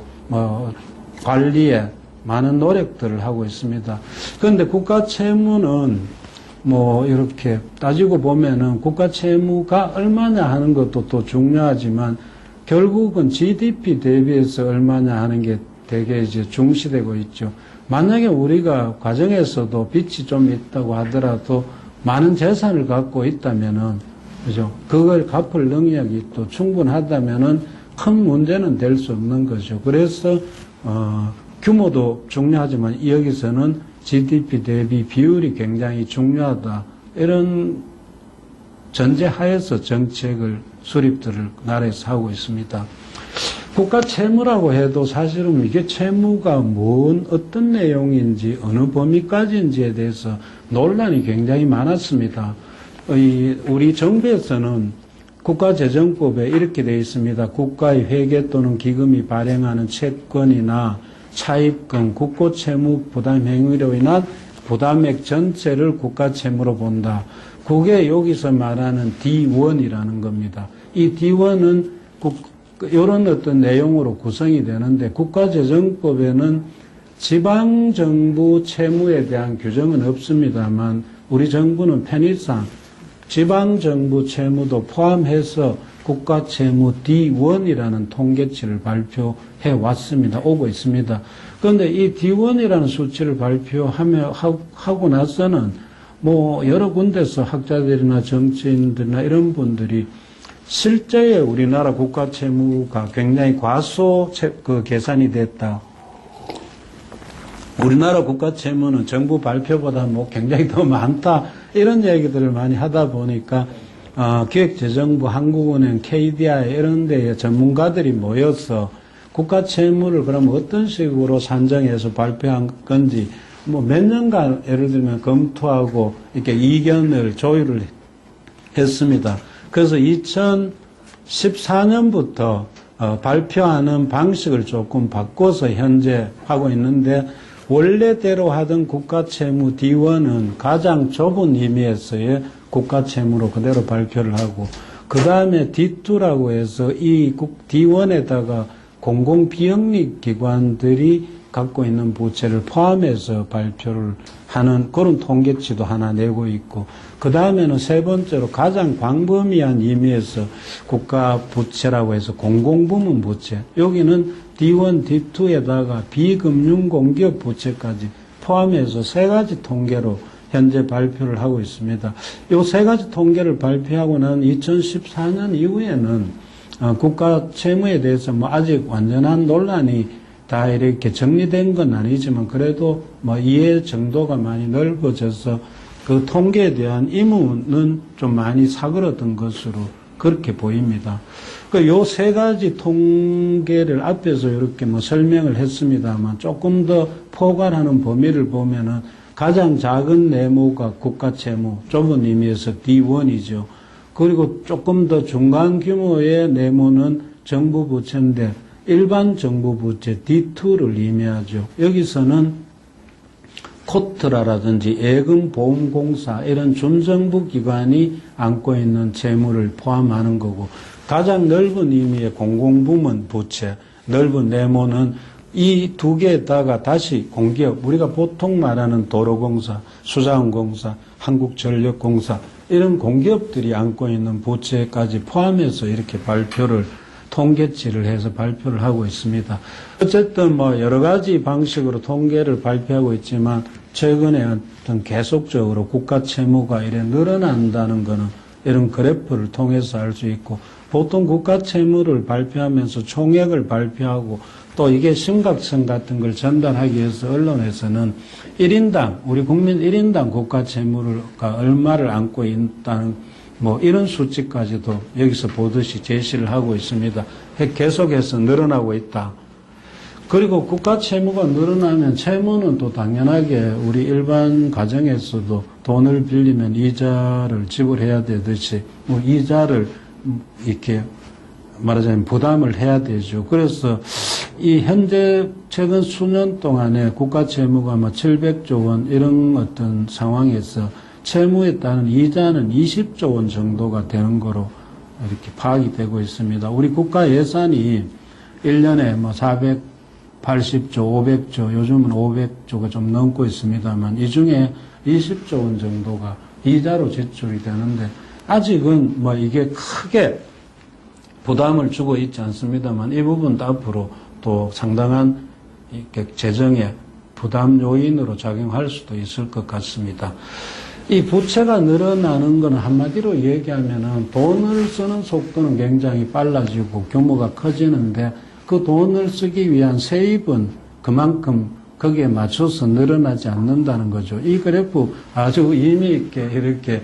관리에 많은 노력들을 하고 있습니다. 그런데 국가 채무는 이렇게 따지고 보면은 국가 채무가 얼마냐 하는 것도 또 중요하지만 결국은 GDP 대비해서 얼마냐 하는 게 되게 이제 중시되고 있죠. 만약에 우리가 과정에서도 빚이 좀 있다고 하더라도 많은 재산을 갖고 있다면은, 그죠? 그걸 갚을 능력이 또 충분하다면은 큰 문제는 될 수 없는 거죠. 그래서, 규모도 중요하지만 여기서는 GDP 대비 비율이 굉장히 중요하다. 이런 전제하에서 정책을, 수립들을 나라에서 하고 있습니다. 국가 채무라고 해도 사실은 이게 채무가 어떤 내용인지 어느 범위까지인지에 대해서 논란이 굉장히 많았습니다. 우리 정부에서는 국가재정법에 이렇게 되어 있습니다. 국가의 회계 또는 기금이 발행하는 채권이나 차입금, 국고채무 부담 행위로 인한 부담액 전체를 국가 채무로 본다. 그게 여기서 말하는 D1이라는 겁니다. 이 D1은 이런 어떤 내용으로 구성이 되는데 국가재정법에는 지방정부 채무에 대한 규정은 없습니다만 우리 정부는 편의상 지방정부 채무도 포함해서 국가채무 D1이라는 통계치를 발표해 왔습니다. 오고 있습니다. 그런데 이 D1이라는 수치를 발표하고 나서는 뭐 여러 군데서 학자들이나 정치인들이나 이런 분들이 실제의 우리나라 국가채무가 굉장히 과소 계산이 됐다. 우리나라 국가채무는 정부 발표보다 뭐 굉장히 더 많다. 이런 얘기들을 많이 하다 보니까 기획재정부, 한국은행, KDI 이런 데에 전문가들이 모여서 국가채무를 그럼 어떤 식으로 산정해서 발표한 건지 뭐 몇 년간 예를 들면 검토하고 이렇게 이견을 조율을 했습니다. 그래서 2014년부터 발표하는 방식을 조금 바꿔서 현재 하고 있는데 원래대로 하던 국가채무 D1은 가장 좁은 의미에서의 국가채무로 그대로 발표를 하고 그 다음에 D2라고 해서 이 D1에다가 공공비영리 기관들이 갖고 있는 부채를 포함해서 발표를 하는 그런 통계치도 하나 내고 있고 그 다음에는 세 번째로 가장 광범위한 의미에서 국가 부채라고 해서 공공부문 부채 여기는 D1, D2에다가 비금융공기업 부채까지 포함해서 세 가지 통계로 현재 발표를 하고 있습니다. 이 세 가지 통계를 발표하고 난 2014년 이후에는 국가 채무에 대해서 뭐 아직 완전한 논란이 다 이렇게 정리된 건 아니지만 그래도 뭐 이해 정도가 많이 넓어져서 그 통계에 대한 의무는 좀 많이 사그러든 것으로 그렇게 보입니다. 요 세 가지 통계를 앞에서 이렇게 뭐 설명을 했습니다만 조금 더 포괄하는 범위를 보면은 가장 작은 내모가 국가채무, 좁은 의미에서 D1이죠. 그리고 조금 더 중간 규모의 내모는 정부 부채인데 일반 정부 부채 D2를 의미하죠. 여기서는 코트라라든지 예금보험공사 이런 준정부 기관이 안고 있는 채무를 포함하는 거고 가장 넓은 의미의 공공부문 부채, 넓은 내모는 이 두 개에다가 다시 공기업, 우리가 보통 말하는 도로공사, 수자원공사, 한국전력공사 이런 공기업들이 안고 있는 부채까지 포함해서 이렇게 통계치를 해서 발표를 하고 있습니다. 어쨌든 뭐 여러 가지 방식으로 통계를 발표하고 있지만 최근에 어떤 계속적으로 국가 채무가 이래 늘어난다는 것은 이런 그래프를 통해서 알 수 있고 보통 국가 채무를 발표하면서 총액을 발표하고 또 이게 심각성 같은 걸 전달하기 위해서 언론에서는 1인당, 우리 국민 1인당 국가 채무가 얼마를 안고 있다는 뭐 이런 수치까지도 여기서 보듯이 제시를 하고 있습니다. 계속해서 늘어나고 있다. 그리고 국가 채무가 늘어나면 채무는 또 당연하게 우리 일반 가정에서도 돈을 빌리면 이자를 지불해야 되듯이 뭐 이자를 이렇게 말하자면 부담을 해야 되죠. 그래서 이 현재 최근 수년 동안에 국가 채무가 뭐 700조 원 이런 어떤 상황에서 채무에 따른 이자는 20조 원 정도가 되는 거로 이렇게 파악이 되고 있습니다. 우리 국가 예산이 1년에 뭐 480조, 500조, 요즘은 500조가 좀 넘고 있습니다만 이 중에 20조 원 정도가 이자로 지출이 되는데 아직은 뭐 이게 크게 부담을 주고 있지 않습니다만 이 부분도 앞으로 또 상당한 재정의 부담 요인으로 작용할 수도 있을 것 같습니다. 이 부채가 늘어나는 것은 한마디로 얘기하면은 돈을 쓰는 속도는 굉장히 빨라지고 규모가 커지는데 그 돈을 쓰기 위한 세입은 그만큼 거기에 맞춰서 늘어나지 않는다는 거죠. 이 그래프 아주 의미 있게 이렇게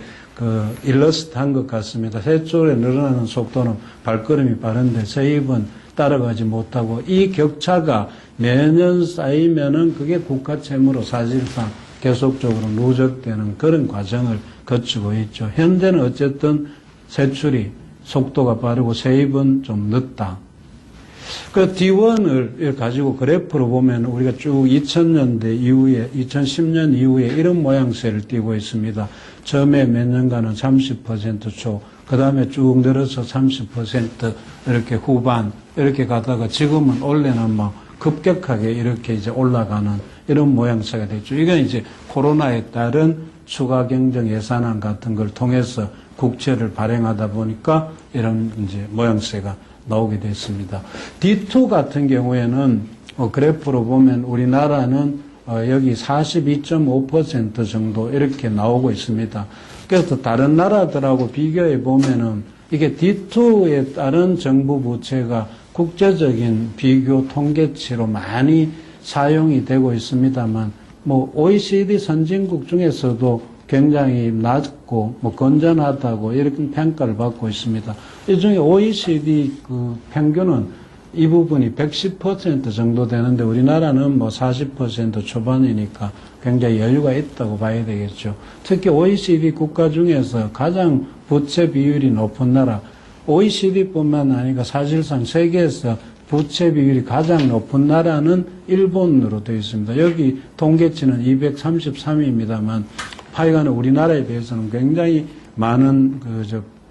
일러스트 한 것 같습니다. 세출에 늘어나는 속도는 발걸음이 빠른데 세입은 따라가지 못하고 이 격차가 매년 쌓이면은 그게 국가 채무로 사실상 계속적으로 누적되는 그런 과정을 거치고 있죠. 현재는 어쨌든 세출이 속도가 빠르고 세입은 좀 늦다. 그 D1을 가지고 그래프로 보면 우리가 쭉 2000년대 이후에, 2010년 이후에 이런 모양새를 띄고 있습니다. 처음에 몇 년간은 30% 초, 그 다음에 쭉 늘어서 30% 이렇게 후반, 이렇게 가다가 지금은 원래는 뭐 급격하게 이렇게 이제 올라가는 이런 모양새가 됐죠. 이건 이제 코로나에 따른 추가 경정 예산안 같은 걸 통해서 국채를 발행하다 보니까 이런 이제 모양새가 나오게 됐습니다. D2 같은 경우에는 그래프로 보면 우리나라는 여기 42.5% 정도 이렇게 나오고 있습니다. 그래서 다른 나라들하고 비교해 보면은 이게 D2에 따른 정부 부채가 국제적인 비교 통계치로 많이 사용이 되고 있습니다만 뭐 OECD 선진국 중에서도 굉장히 낮고 뭐 건전하다고 이렇게 평가를 받고 있습니다. 이 중에 OECD 그 평균은 이 부분이 110% 정도 되는데 우리나라는 뭐 40% 초반이니까 굉장히 여유가 있다고 봐야 되겠죠. 특히 OECD 국가 중에서 가장 부채 비율이 높은 나라, OECD뿐만 아니라 사실상 세계에서 부채 비율이 가장 높은 나라는 일본으로 되어 있습니다. 여기 통계치는 233입니다만 하여간에 우리나라에 비해서는 굉장히 많은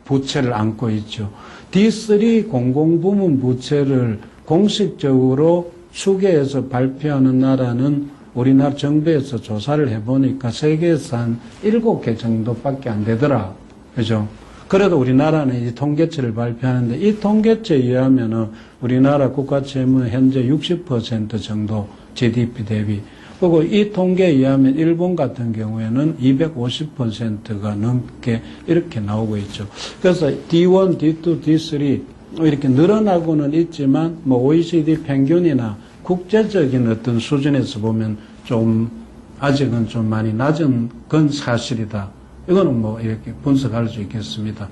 부채를 안고 있죠. D3 공공부문 부채를 공식적으로 추계해서 발표하는 나라는 우리나라 정부에서 조사를 해보니까 세계에서 한 7개 정도밖에 안 되더라. 그죠? 그래도 우리나라는 이 통계치를 발표하는데 이 통계치에 의하면은 우리나라 국가채무 현재 60% 정도 GDP 대비. 그리고 이 통계에 의하면 일본 같은 경우에는 250%가 넘게 이렇게 나오고 있죠. 그래서 D1, D2, D3 이렇게 늘어나고는 있지만 뭐 OECD 평균이나 국제적인 어떤 수준에서 보면 좀 아직은 좀 많이 낮은 건 사실이다. 이거는 뭐 이렇게 분석할 수 있겠습니다.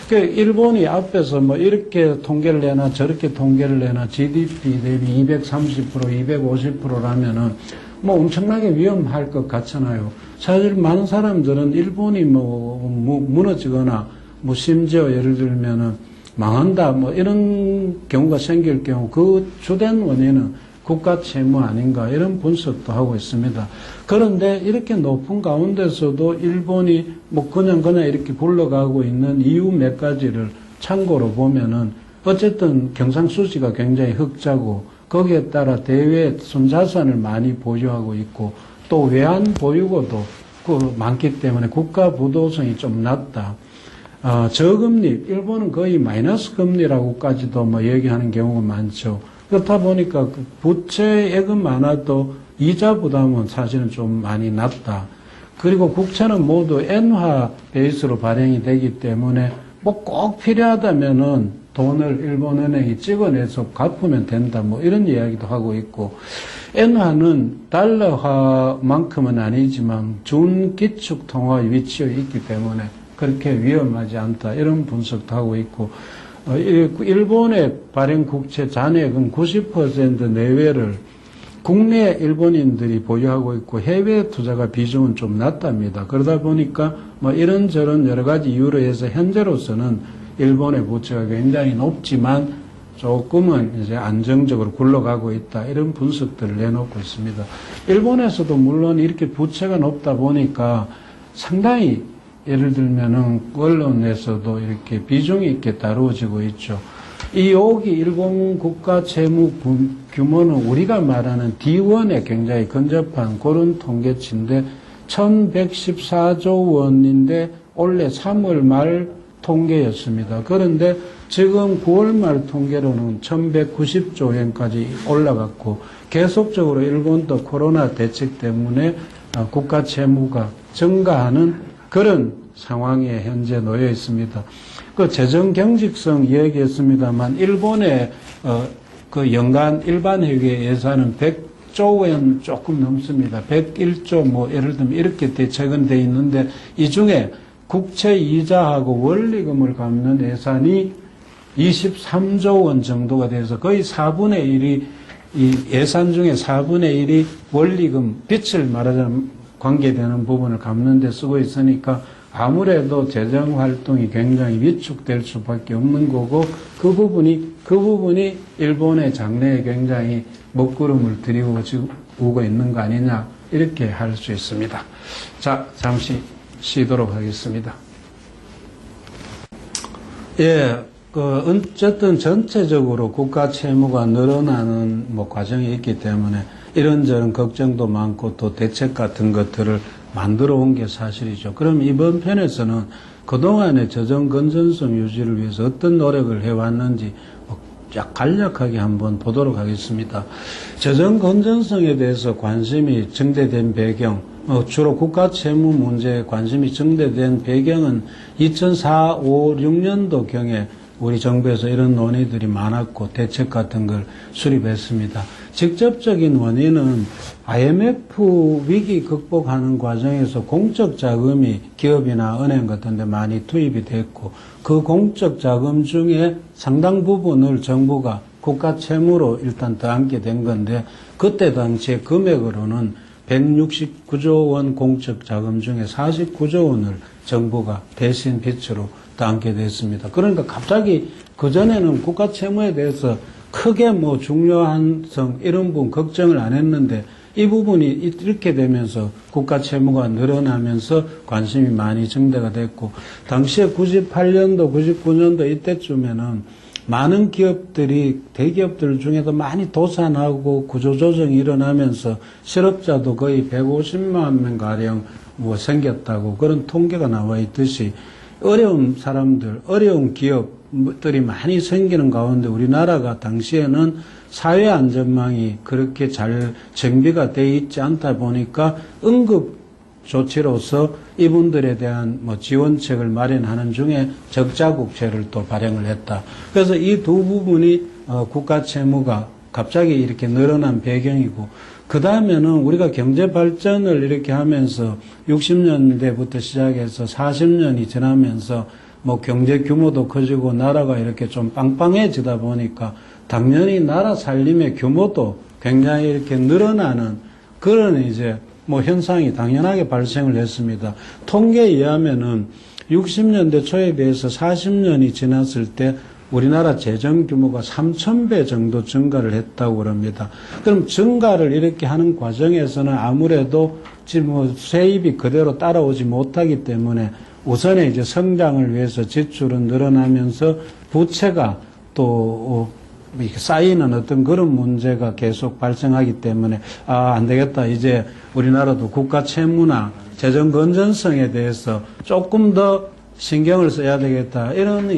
그 일본이 앞에서 뭐 이렇게 통계를 내나 저렇게 통계를 내나 GDP 대비 230%, 250%라면은 뭐 엄청나게 위험할 것 같잖아요. 사실 많은 사람들은 일본이 뭐 무너지거나 뭐 심지어 예를 들면은 망한다 뭐 이런 경우가 생길 경우 그 주된 원인은 국가 채무 아닌가 이런 분석도 하고 있습니다. 그런데 이렇게 높은 가운데서도 일본이 뭐 그냥 이렇게 굴러가고 있는 이유 몇 가지를 참고로 보면은 어쨌든 경상수지가 굉장히 흑자고 거기에 따라 대외 순자산을 많이 보유하고 있고 또 외환 보유고도 많기 때문에 국가 부도성이 좀 낮다. 저금리, 일본은 거의 마이너스 금리라고까지도 뭐 얘기하는 경우가 많죠. 그렇다 보니까 그 부채액은 많아도 이자 부담은 사실은 좀 많이 낮다. 그리고 국채는 모두 엔화 베이스로 발행이 되기 때문에 뭐 꼭 필요하다면은 돈을 일본은행이 찍어내서 갚으면 된다. 뭐 이런 이야기도 하고 있고 엔화는 달러화만큼은 아니지만 준기축 통화의 위치에 있기 때문에 그렇게 위험하지 않다. 이런 분석도 하고 있고 일본의 발행 국채 잔액은 90% 내외를 국내 일본인들이 보유하고 있고 해외 투자가 비중은 좀 낮답니다. 그러다 보니까 뭐 이런저런 여러 가지 이유로 해서 현재로서는 일본의 부채가 굉장히 높지만 조금은 이제 안정적으로 굴러가고 있다. 이런 분석들을 내놓고 있습니다. 일본에서도 물론 이렇게 부채가 높다 보니까 상당히 예를 들면은 언론에서도 이렇게 비중 있게 다루어지고 있죠. 이 여기 일본 국가 채무 규모는 우리가 말하는 D1에 굉장히 근접한 그런 통계치인데 1114조 원인데 올해 3월 말 통계였습니다. 그런데 지금 9월 말 통계로는 1190조 원까지 올라갔고 계속적으로 일본도 코로나 대책 때문에 국가 채무가 증가하는 그런 상황에 현재 놓여 있습니다. 그 재정 경직성 이야기했습니다만 일본의 그 연간 일반 회계 예산은 100조 원 조금 넘습니다. 101조 뭐 예를 들면 이렇게 대책은 돼 있는데 이 중에 국채 이자하고 원리금을 갚는 예산이 23조 원 정도가 돼서 거의 4분의 1이 이 예산 중에 4분의 1이 원리금 빚을 말하자면 관계되는 부분을 갚는 데 쓰고 있으니까 아무래도 재정 활동이 굉장히 위축될 수밖에 없는 거고 그 부분이 일본의 장래에 굉장히 먹구름을 들이오고 있는 거 아니냐 이렇게 할 수 있습니다. 자, 잠시 쉬도록 하겠습니다. 예, 어쨌든 전체적으로 국가 채무가 늘어나는 과정이 있기 때문에 이런저런 걱정도 많고 또 대책 같은 것들을 만들어 온 게 사실이죠. 그럼 이번 편에서는 그동안의 재정 건전성 유지를 위해서 어떤 노력을 해왔는지 간략하게 한번 보도록 하겠습니다. 재정 건전성에 대해서 관심이 증대된 배경, 주로 국가 채무 문제에 관심이 증대된 배경은 2004, 5, 6년도경에 우리 정부에서 이런 논의들이 많았고 대책 같은 걸 수립했습니다. 직접적인 원인은 IMF 위기 극복하는 과정에서 공적 자금이 기업이나 은행 같은 데 많이 투입이 됐고 그 공적 자금 중에 상당 부분을 정부가 국가 채무로 일단 더안게 된 건데 그때 당시에 금액으로는 169조 원 공적 자금 중에 49조 원을 정부가 대신 빚으로 더안게 됐습니다. 그러니까 갑자기 그전에는 국가 채무에 대해서 크게 중요한 이런 부분 걱정을 안 했는데 이 부분이 이렇게 되면서 국가 채무가 늘어나면서 관심이 많이 증대가 됐고 당시에 98년도, 99년도 이때쯤에는 많은 기업들이 대기업들 중에도 많이 도산하고 구조조정이 일어나면서 실업자도 거의 150만 명가량 생겼다고 그런 통계가 나와 있듯이 어려운 사람들, 어려운 기업들이 많이 생기는 가운데 우리나라가 당시에는 사회 안전망이 그렇게 잘 정비가 돼 있지 않다 보니까 응급 조치로서 이분들에 대한 지원책을 마련하는 중에 적자국채를 또 발행을 했다. 그래서 이 두 부분이 국가 채무가 갑자기 이렇게 늘어난 배경이고 그 다음에는 우리가 경제 발전을 이렇게 하면서 60년대부터 시작해서 40년이 지나면서 경제 규모도 커지고 나라가 이렇게 좀 빵빵해지다 보니까 당연히 나라 살림의 규모도 굉장히 이렇게 늘어나는 그런 현상이 당연하게 발생을 했습니다. 통계에 의하면은 60년대 초에 비해서 40년이 지났을 때 우리나라 재정 규모가 3,000배 정도 증가를 했다고 그럽니다. 그럼 증가를 이렇게 하는 과정에서는 아무래도 지금 세입이 그대로 따라오지 못하기 때문에 우선에 성장을 위해서 지출은 늘어나면서 부채가 또 쌓이는 어떤 그런 문제가 계속 발생하기 때문에 안 되겠다. 이제 우리나라도 국가 채무나 재정 건전성에 대해서 조금 더 신경을 써야 되겠다. 이런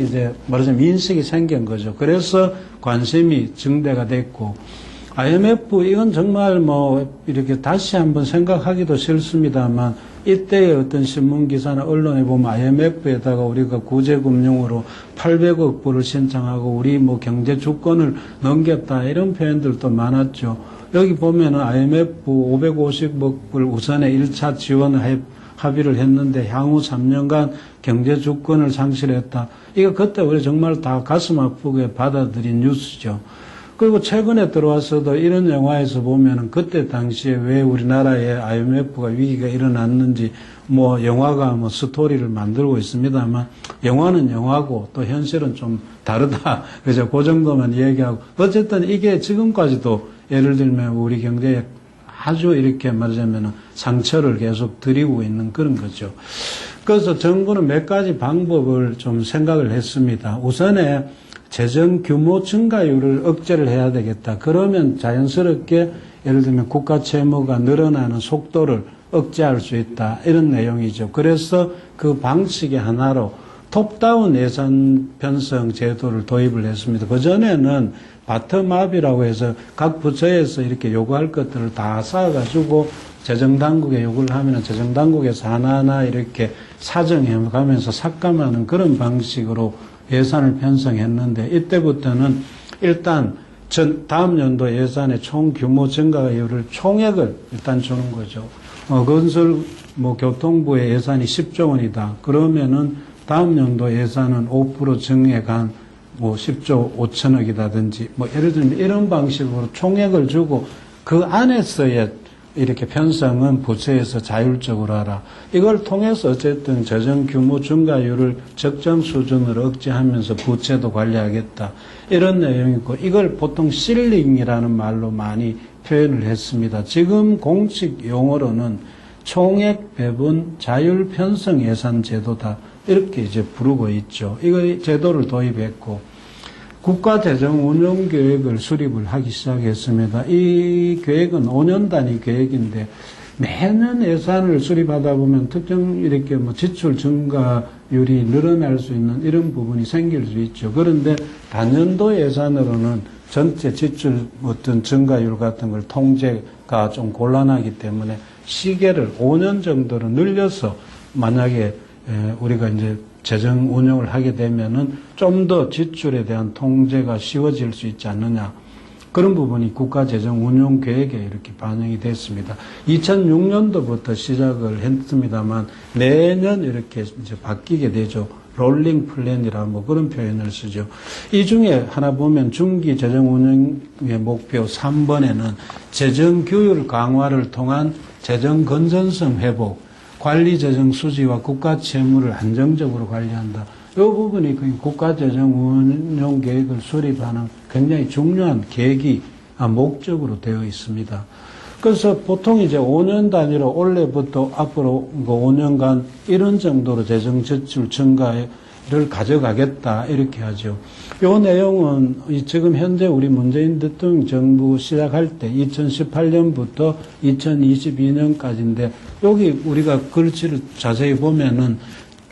말하자면 인식이 생긴 거죠. 그래서 관심이 증대가 됐고 IMF 이건 정말 이렇게 다시 한번 생각하기도 싫습니다만 이때의 어떤 신문기사나 언론에 보면 IMF에다가 우리가 구제금융으로 800억 불을 신청하고 우리 경제 주권을 넘겼다 이런 표현들도 많았죠. 여기 보면은 IMF 550억 불 우선에 1차 지원 합의를 했는데 향후 3년간 경제 주권을 상실했다. 이거 그때 우리 정말 다 가슴 아프게 받아들인 뉴스죠. 그리고 최근에 들어와서도 이런 영화에서 보면은 그때 당시에 왜 우리나라에 IMF가 위기가 일어났는지 영화가 스토리를 만들고 있습니다만 영화는 영화고 또 현실은 좀 다르다. 그죠? 그 정도만 얘기하고 어쨌든 이게 지금까지도 예를 들면 우리 경제에 아주 이렇게 말하자면 상처를 계속 드리고 있는 그런 거죠. 그래서 정부는 몇 가지 방법을 좀 생각을 했습니다. 우선에 재정 규모 증가율을 억제를 해야 되겠다. 그러면 자연스럽게 예를 들면 국가 채무가 늘어나는 속도를 억제할 수 있다. 이런 내용이죠. 그래서 그 방식의 하나로 톱다운 예산 편성 제도를 도입을 했습니다. 그전에는 바텀업이라고 해서 각 부처에서 이렇게 요구할 것들을 다 쌓아가지고 재정당국에 요구를 하면 재정당국에서 하나하나 이렇게 사정해 가면서 삭감하는 그런 방식으로 예산을 편성했는데 이때부터는 일단 다음 연도 예산의 총 규모 증가율을 총액을 일단 주는 거죠. 건설 교통부의 예산이 10조 원이다. 그러면은 다음 연도 예산은 5% 증액한 10조 5천억이라든지 예를 들면 이런 방식으로 총액을 주고 그 안에서의 이렇게 편성은 부처에서 자율적으로 하라. 이걸 통해서 어쨌든 재정 규모 증가율을 적정 수준으로 억제하면서 부채도 관리하겠다. 이런 내용이고 이걸 보통 실링이라는 말로 많이 표현을 했습니다. 지금 공식 용어로는 총액 배분 자율 편성 예산 제도다. 이렇게 이제 부르고 있죠. 이거 제도를 도입했고 국가 재정 운영 계획을 수립을 하기 시작했습니다. 이 계획은 5년 단위 계획인데 매년 예산을 수립하다 보면 특정 이렇게 뭐 지출 증가율이 늘어날 수 있는 이런 부분이 생길 수 있죠. 그런데 단년도 예산으로는 전체 지출 어떤 증가율 같은 걸 통제가 좀 곤란하기 때문에 시계를 5년 정도로 늘려서 만약에 우리가 이제 재정 운영을 하게 되면은 좀 더 지출에 대한 통제가 쉬워질 수 있지 않느냐. 그런 부분이 국가 재정 운용 계획에 이렇게 반영이 됐습니다. 2006년도부터 시작을 했습니다만 매년 이렇게 이제 바뀌게 되죠. 롤링 플랜이라 뭐 그런 표현을 쓰죠. 이 중에 하나 보면 중기 재정 운영의 목표 3번에는 재정 규율 강화를 통한 재정 건전성 회복, 관리 재정 수지와 국가 채무를 안정적으로 관리한다. 이 부분이 국가 재정 운용 계획을 수립하는 굉장히 중요한 계획이 목적으로 되어 있습니다. 그래서 보통 이제 5년 단위로 올해부터 앞으로 5년간 이런 정도로 재정 지출 증가를 가져가겠다 이렇게 하죠. 이 내용은 지금 현재 우리 문재인 대통령 정부 시작할 때 2018년부터 2022년까지인데 여기 우리가 글씨를 자세히 보면은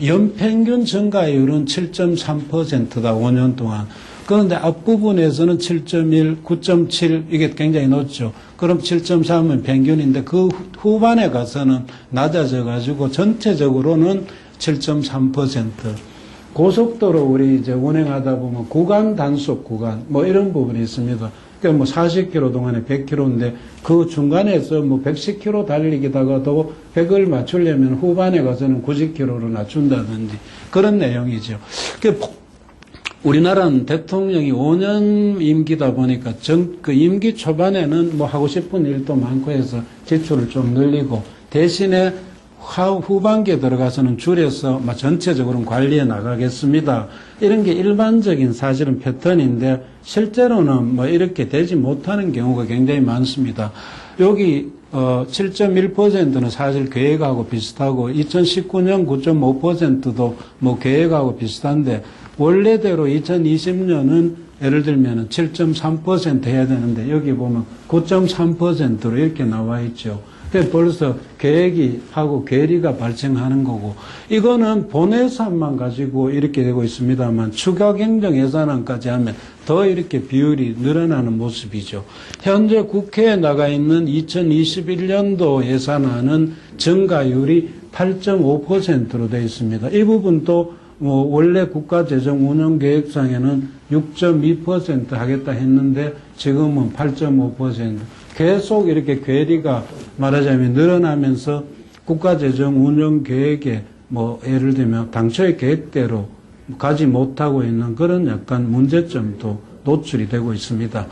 연평균 증가율은 7.3%다 5년 동안. 그런데 앞부분에서는 7.1, 9.7 이게 굉장히 높죠. 그럼 7.3은 평균인데 그 후반에 가서는 낮아져 가지고 전체적으로는 7.3%. 고속도로 우리 이제 운행하다 보면 구간 단속 구간 뭐 이런 부분이 있습니다. 그러니까 뭐 40km 동안에 100km인데 그 중간에서 뭐 110km 달리기다가도 100을 맞추려면 후반에 가서는 90km로 낮춘다든지 그런 내용이죠. 우리나라는 대통령이 5년 임기다 보니까 그 임기 초반에는 뭐 하고 싶은 일도 많고 해서 지출을 좀 늘리고 대신에 후반기에 들어가서는 줄여서 전체적으로는 관리해 나가겠습니다. 이런 게 일반적인 사실은 패턴인데 실제로는 뭐 이렇게 되지 못하는 경우가 굉장히 많습니다. 여기 7.1%는 사실 계획하고 비슷하고 2019년 9.5%도 뭐 계획하고 비슷한데 원래대로 2020년은 예를 들면 7.3% 해야 되는데 여기 보면 9.3%로 이렇게 나와 있죠. 벌써 계획이 하고 괴리가 발생하는 거고 이거는 본 예산만 가지고 이렇게 되고 있습니다만 추가 경정 예산안까지 하면 더 이렇게 비율이 늘어나는 모습이죠. 현재 국회에 나가 있는 2021년도 예산안은 증가율이 8.5%로 되어 있습니다. 이 부분도 뭐 원래 국가재정운영계획상에는 6.2% 하겠다 했는데 지금은 8.5%. 계속 이렇게 괴리가 말하자면 늘어나면서 국가재정운영계획에 뭐 예를 들면 당초의 계획대로 가지 못하고 있는 그런 약간 문제점도 노출이 되고 있습니다.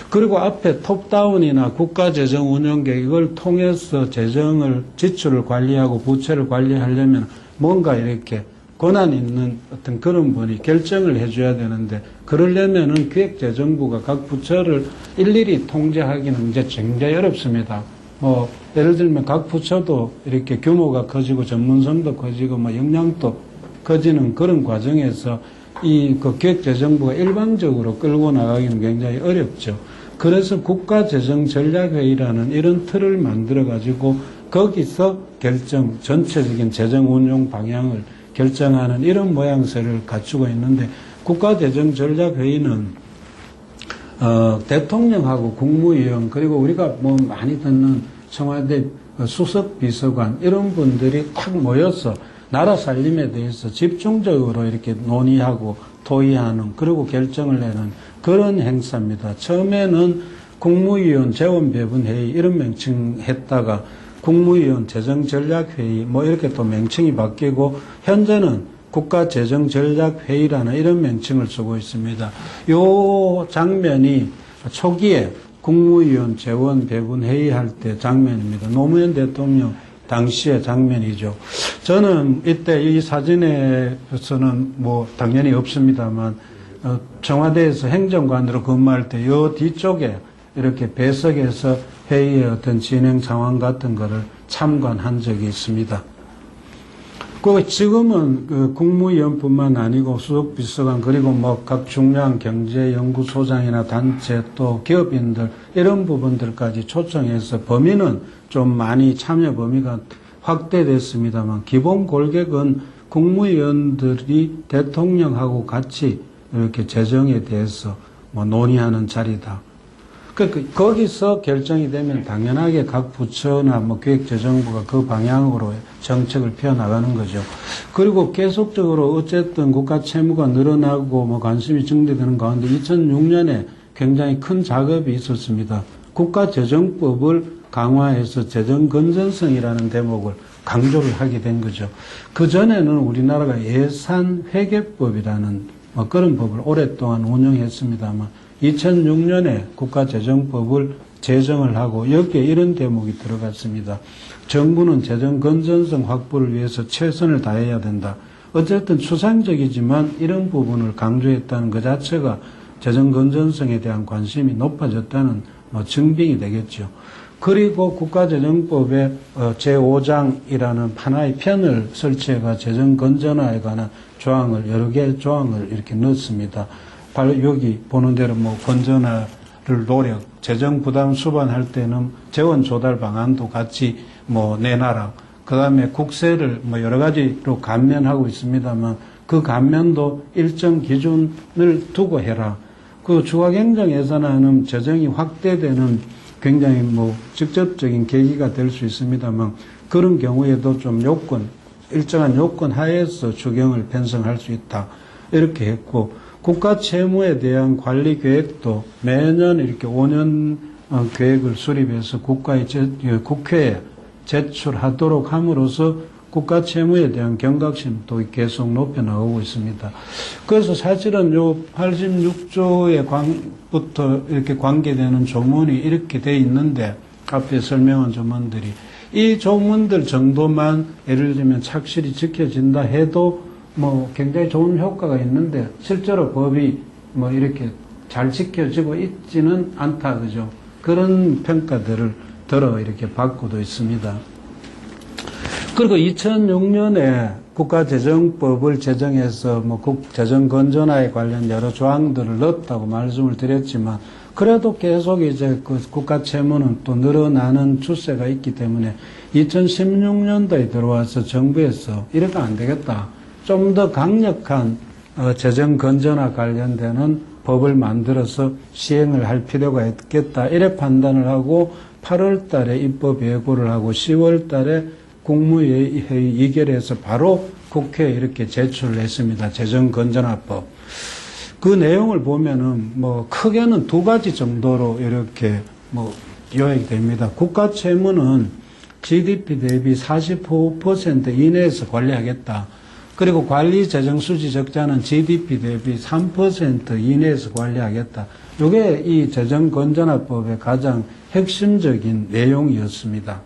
그리고 앞에 톱다운이나 국가재정운영계획 이걸 통해서 재정을 지출을 관리하고 부채를 관리하려면 뭔가 이렇게 권한 있는 어떤 그런 분이 결정을 해줘야 되는데 그러려면은 기획재정부가 각 부처를 일일이 통제하기는 이제 굉장히 어렵습니다. 뭐 예를 들면 각 부처도 이렇게 규모가 커지고 전문성도 커지고 뭐 역량도 커지는 그런 과정에서 이 그 기획재정부가 일방적으로 끌고 나가기는 굉장히 어렵죠. 그래서 국가재정전략회의라는 이런 틀을 만들어 가지고 거기서 전체적인 재정운용 방향을 결정하는 이런 모양새를 갖추고 있는데 국가재정전략회의는 대통령하고 국무위원 그리고 우리가 뭐 많이 듣는 청와대 수석비서관 이런 분들이 탁 모여서 나라 살림에 대해서 집중적으로 이렇게 논의하고 토의하는 그리고 결정을 내는 그런 행사입니다. 처음에는 국무위원 재원배분회의 이런 명칭 했다가 국무위원 재정전략회의 뭐 이렇게 또 명칭이 바뀌고 현재는 국가재정전략회의라는 이런 명칭을 쓰고 있습니다. 요 장면이 초기에 국무위원 재원 배분 회의할 때 장면입니다. 노무현 대통령 당시의 장면이죠. 저는 이때 이 사진에서는 뭐 당연히 없습니다만 청와대에서 행정관으로 근무할 때 요 뒤쪽에 이렇게 배석해서 회의의 어떤 진행 상황 같은 거를 참관한 적이 있습니다. 그 지금은 그 국무위원뿐만 아니고 수석비서관 그리고 뭐 각 중요한 경제연구소장이나 단체 또 기업인들 이런 부분들까지 초청해서 범위는 좀 많이 참여 범위가 확대됐습니다만 기본 골격은 국무위원들이 대통령하고 같이 이렇게 재정에 대해서 뭐 논의하는 자리다. 거기서 결정이 되면 당연하게 각 부처나 뭐 기획재정부가 그 방향으로 정책을 펴나가는 거죠. 그리고 계속적으로 어쨌든 국가 채무가 늘어나고 뭐 관심이 증대되는 가운데 2006년에 굉장히 큰 작업이 있었습니다. 국가재정법을 강화해서 재정 건전성이라는 대목을 강조를 하게 된 거죠. 그 전에는 우리나라가 예산회계법이라는 뭐 그런 법을 오랫동안 운영했습니다만 2006년에 국가재정법을 제정을 하고 여기에 이런 대목이 들어갔습니다. 정부는 재정 건전성 확보를 위해서 최선을 다해야 된다. 어쨌든 추상적이지만 이런 부분을 강조했다는 것 자체가 재정 건전성에 대한 관심이 높아졌다는 증빙이 되겠죠. 그리고 국가재정법의 제5장이라는 하나의 편을 설치해가 재정 건전화에 관한 조항을 여러 개의 조항을 이렇게 넣습니다. 바로 여기 보는 대로 뭐 건전화를 노력, 재정 부담 수반할 때는 재원 조달 방안도 같이 뭐 내놔라. 그 다음에 국세를 뭐 여러 가지로 감면하고 있습니다만 그 감면도 일정 기준을 두고 해라. 그 주각행정 예산안은 재정이 확대되는 굉장히 뭐 직접적인 계기가 될 수 있습니다만 그런 경우에도 좀 일정한 요건 하에서 추경을 편성할 수 있다. 이렇게 했고 국가 채무에 대한 관리 계획도 매년 이렇게 5년 계획을 수립해서 국회에 제출하도록 함으로써 국가 채무에 대한 경각심도 계속 높여나가고 있습니다. 그래서 사실은 요 86조의 부터 이렇게 관계되는 조문이 이렇게 돼 있는데 앞에 설명한 조문들이 이 조문들 정도만 예를 들면 착실히 지켜진다 해도 뭐 굉장히 좋은 효과가 있는데 실제로 법이 뭐 이렇게 잘 지켜지고 있지는 않다 그죠? 그런 평가들을 이렇게 받고도 있습니다. 그리고 2006년에 국가재정법을 제정해서 뭐 재정 건전화에 관련 여러 조항들을 넣었다고 말씀을 드렸지만 그래도 계속 이제 그 국가 채무는 또 늘어나는 추세가 있기 때문에 2016년도에 들어와서 정부에서 이래도 안 되겠다. 좀 더 강력한 재정 건전화 관련되는 법을 만들어서 시행을 할 필요가 있겠다. 이래 판단을 하고 8월 달에 입법 예고를 하고 10월 달에 국무회의 의결해서 바로 국회에 이렇게 제출을 했습니다. 재정 건전화법. 그 내용을 보면은 뭐 크게는 두 가지 정도로 이렇게 뭐 요약이 됩니다. 국가 채무는 GDP 대비 45% 이내에서 관리하겠다. 그리고 관리 재정 수지 적자는 GDP 대비 3% 이내에서 관리하겠다. 이게 이 재정 건전화법의 가장 핵심적인 내용이었습니다.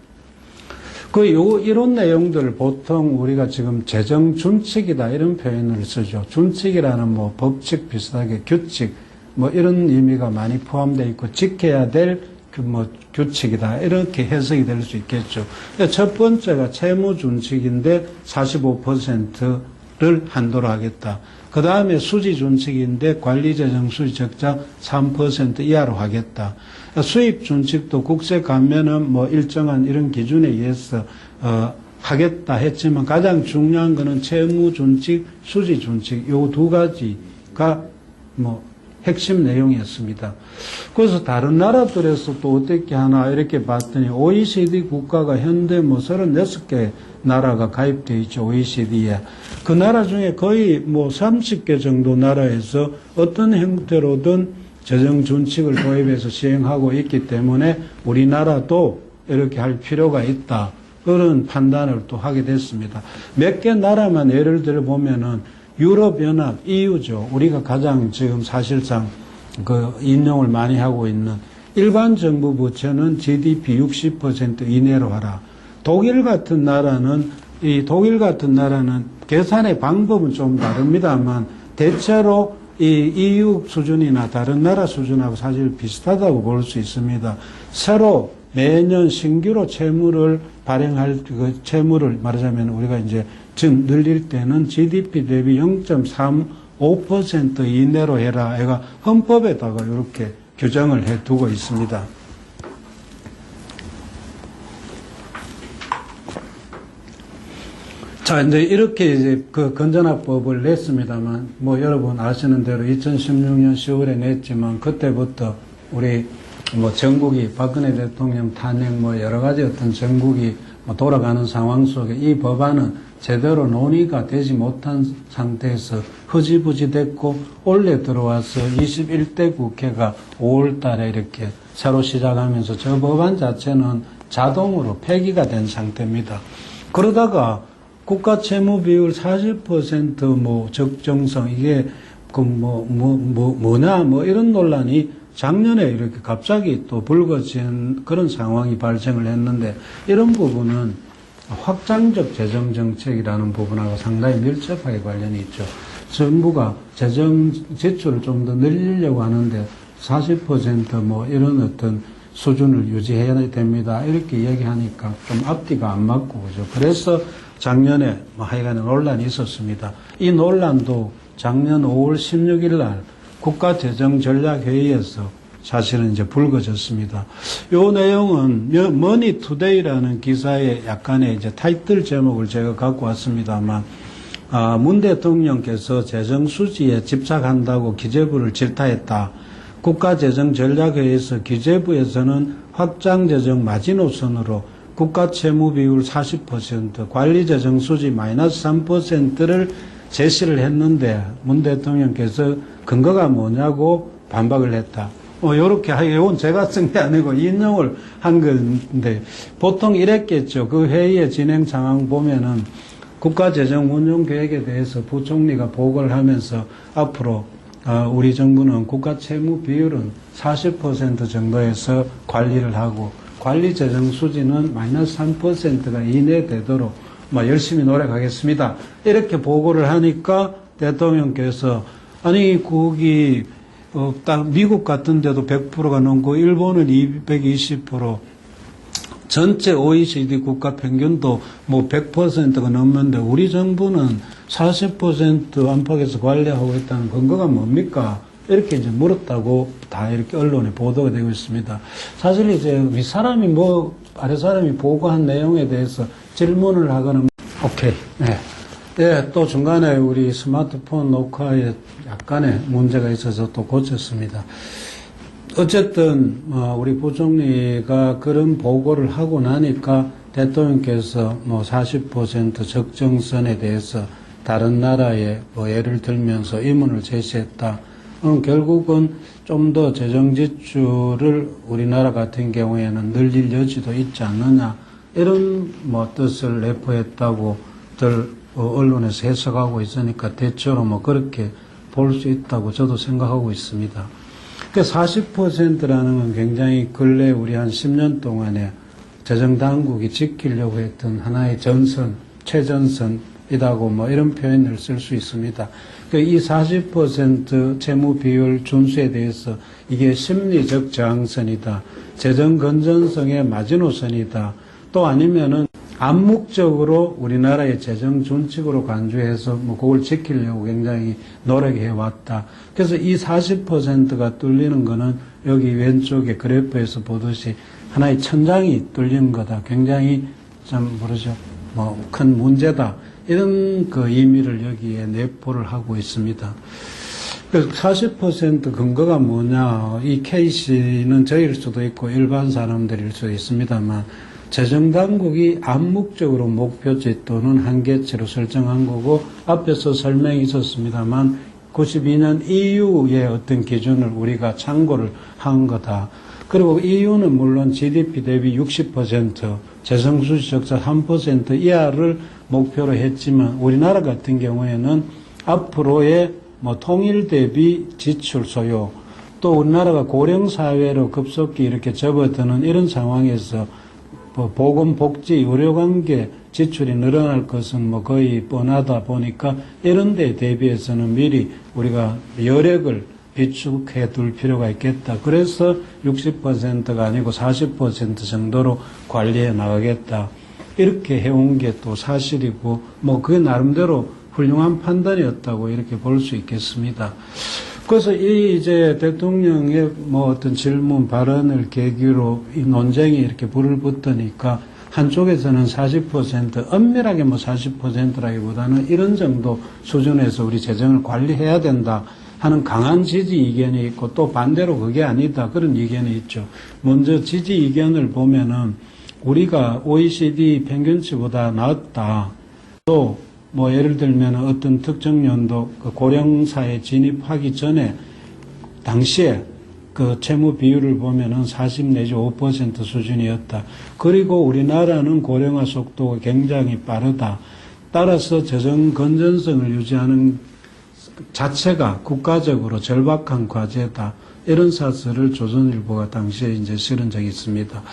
이런 내용들을 보통 우리가 지금 재정 준칙이다 이런 표현을 쓰죠. 준칙이라는 뭐 법칙 비슷하게 규칙 뭐 이런 의미가 많이 포함되어 있고 지켜야 될 뭐 규칙이다 이렇게 해석이 될 수 있겠죠. 첫 번째가 채무 준칙인데 45%를 한도로 하겠다. 그 다음에 수지 준칙인데 관리재정 수지 적자 3% 이하로 하겠다. 수입 준칙도 국세 감면은 뭐 일정한 이런 기준에 의해서 하겠다 했지만 가장 중요한 거는 채무 준칙, 수지 준칙 요 두 가지가 뭐 핵심 내용이었습니다. 그래서 다른 나라들에서 또 어떻게 하나 이렇게 봤더니 OECD 국가가 현재 뭐 36개 나라가 가입되어 있죠. OECD에. 그 나라 중에 거의 뭐 30개 정도 나라에서 어떤 형태로든 재정 준칙을 도입해서 시행하고 있기 때문에 우리나라도 이렇게 할 필요가 있다. 그런 판단을 또 하게 됐습니다. 몇 개 나라만 예를 들어 보면은 유럽연합, EU죠. 우리가 가장 지금 사실상 그 인용을 많이 하고 있는 일반 정부 부채는 GDP 60% 이내로 하라. 독일 같은 나라는 계산의 방법은 좀 다릅니다만 대체로 이 EU 수준이나 다른 나라 수준하고 사실 비슷하다고 볼 수 있습니다. 새로 매년 신규로 채무를 발행할 그 채무를 말하자면 우리가 이제 지금 늘릴 때는 GDP 대비 0.35% 이내로 해라. 애가 헌법에다가 이렇게 규정을 해 두고 있습니다. 자, 이제 이렇게 이제 그 건전화법을 냈습니다만, 뭐 여러분 아시는 대로 2016년 10월에 냈지만, 그때부터 우리 뭐 전국이 박근혜 대통령 탄핵 뭐 여러 가지 어떤 전국이 돌아가는 상황 속에 이 법안은 제대로 논의가 되지 못한 상태에서 흐지부지 됐고, 올해 들어와서 21대 국회가 5월 달에 이렇게 새로 시작하면서 저 법안 자체는 자동으로 폐기가 된 상태입니다. 그러다가 국가 채무 비율 40% 뭐 적정성 이게 그 뭐냐 이런 논란이 작년에 이렇게 갑자기 또 불거진 그런 상황이 발생을 했는데 이런 부분은 확장적 재정 정책이라는 부분하고 상당히 밀접하게 관련이 있죠. 정부가 재정 지출을 좀 더 늘리려고 하는데 40% 이런 어떤 수준을 유지해야 됩니다. 이렇게 얘기하니까 좀 앞뒤가 안 맞고 그죠. 그래서 작년에 하여간 논란이 있었습니다. 이 논란도 작년 5월 16일 날 국가재정전략회의에서 사실은 이제 불거졌습니다. 요 내용은 머니투데이라는 기사의 약간의 이제 타이틀 제목을 제가 갖고 왔습니다만, 문 대통령께서 재정 수지에 집착한다고 기재부를 질타했다. 국가재정전략회의에서 기재부에서는 확장재정 마지노선으로 국가채무 비율 40%, 관리재정 수지 마이너스 3%를 제시를 했는데 문 대통령께서 근거가 뭐냐고 반박을 했다. 요렇게 이건 제가 쓴 게 아니고 인용을 한 건데 보통 이랬겠죠. 그 회의의 진행 상황 보면은 국가재정 운용 계획에 대해서 부총리가 보고를 하면서 앞으로 우리 정부는 국가채무 비율은 40% 정도에서 관리를 하고 관리 재정 수지는 마이너스 3%가 이내 되도록 열심히 노력하겠습니다. 이렇게 보고를 하니까 대통령께서 아니 거기 딱 미국 같은 데도 100%가 넘고 일본은 220% 전체 OECD 국가 평균도 100%가 넘는데 우리 정부는 40% 안팎에서 관리하고 있다는 근거가 뭡니까? 이렇게 이제 물었다고 다 이렇게 언론에 보도가 되고 있습니다. 사실 이제 윗사람이 아랫사람이 보고한 내용에 대해서 질문을 하거나, 오케이. 네. 네, 또 중간에 우리 스마트폰 녹화에 약간의 문제가 있어서 또 고쳤습니다. 어쨌든, 우리 부총리가 그런 보고를 하고 나니까 대통령께서 40% 적정선에 대해서 다른 나라에 예를 들면서 의문을 제시했다. 결국은 좀 더 재정 지출을 우리나라 같은 경우에는 늘릴 여지도 있지 않느냐 이런 뜻을 내포했다고들 언론에서 해석하고 있으니까 대체로 그렇게 볼 수 있다고 저도 생각하고 있습니다. 40%라는 건 굉장히 근래 우리 한 10년 동안에 재정 당국이 지키려고 했던 하나의 전선, 최전선이라고 이런 표현을 쓸 수 있습니다. 이 40% 채무 비율 준수에 대해서 이게 심리적 저항선이다. 재정 건전성의 마지노선이다. 또 아니면은 암묵적으로 우리나라의 재정 준칙으로 간주해서 그걸 지키려고 굉장히 노력해 왔다. 그래서 이 40%가 뚫리는 거는 여기 왼쪽에 그래프에서 보듯이 하나의 천장이 뚫리는 거다. 굉장히 큰 문제다. 이런 그 의미를 여기에 내포를 하고 있습니다. 그래서 40% 근거가 뭐냐, 이 케이스는 저일 수도 있고 일반 사람들일 수도 있습니다만, 재정당국이 암묵적으로 목표치 또는 한계치로 설정한 거고, 앞에서 설명이 있었습니다만, 92년 EU의 어떤 기준을 우리가 참고를 한 거다. 그리고 EU는 물론 GDP 대비 60%, 재정수지 적자 3% 이하를 목표로 했지만 우리나라 같은 경우에는 앞으로의 통일 대비 지출 소요 또 우리나라가 고령 사회로 급속히 이렇게 접어드는 이런 상황에서 보건, 복지, 의료관계 지출이 늘어날 것은 뭐 거의 뻔하다 보니까 이런 데 대비해서는 미리 우리가 여력을 비축해 둘 필요가 있겠다. 그래서 60%가 아니고 40% 정도로 관리해 나가겠다. 이렇게 해온 게 또 사실이고, 뭐 그게 나름대로 훌륭한 판단이었다고 이렇게 볼 수 있겠습니다. 그래서 이 이제 대통령의 뭐 어떤 질문 발언을 계기로 이 논쟁이 이렇게 불을 붙으니까 한쪽에서는 40% 엄밀하게 뭐 40%라기보다는 이런 정도 수준에서 우리 재정을 관리해야 된다 하는 강한 지지 이견이 있고, 또 반대로 그게 아니다 그런 이견이 있죠. 먼저 지지 이견을 보면은 우리가 OECD 평균치보다 나았다. 또 뭐 예를 들면 어떤 특정 연도 그 고령사에 진입하기 전에 당시에 그 채무 비율을 보면은 40 내지 5% 수준이었다. 그리고 우리나라는 고령화 속도가 굉장히 빠르다. 따라서 재정 건전성을 유지하는 자체가 국가적으로 절박한 과제다. 이런 사설을 조선일보가 당시에 이제 실은 적이 있습니다.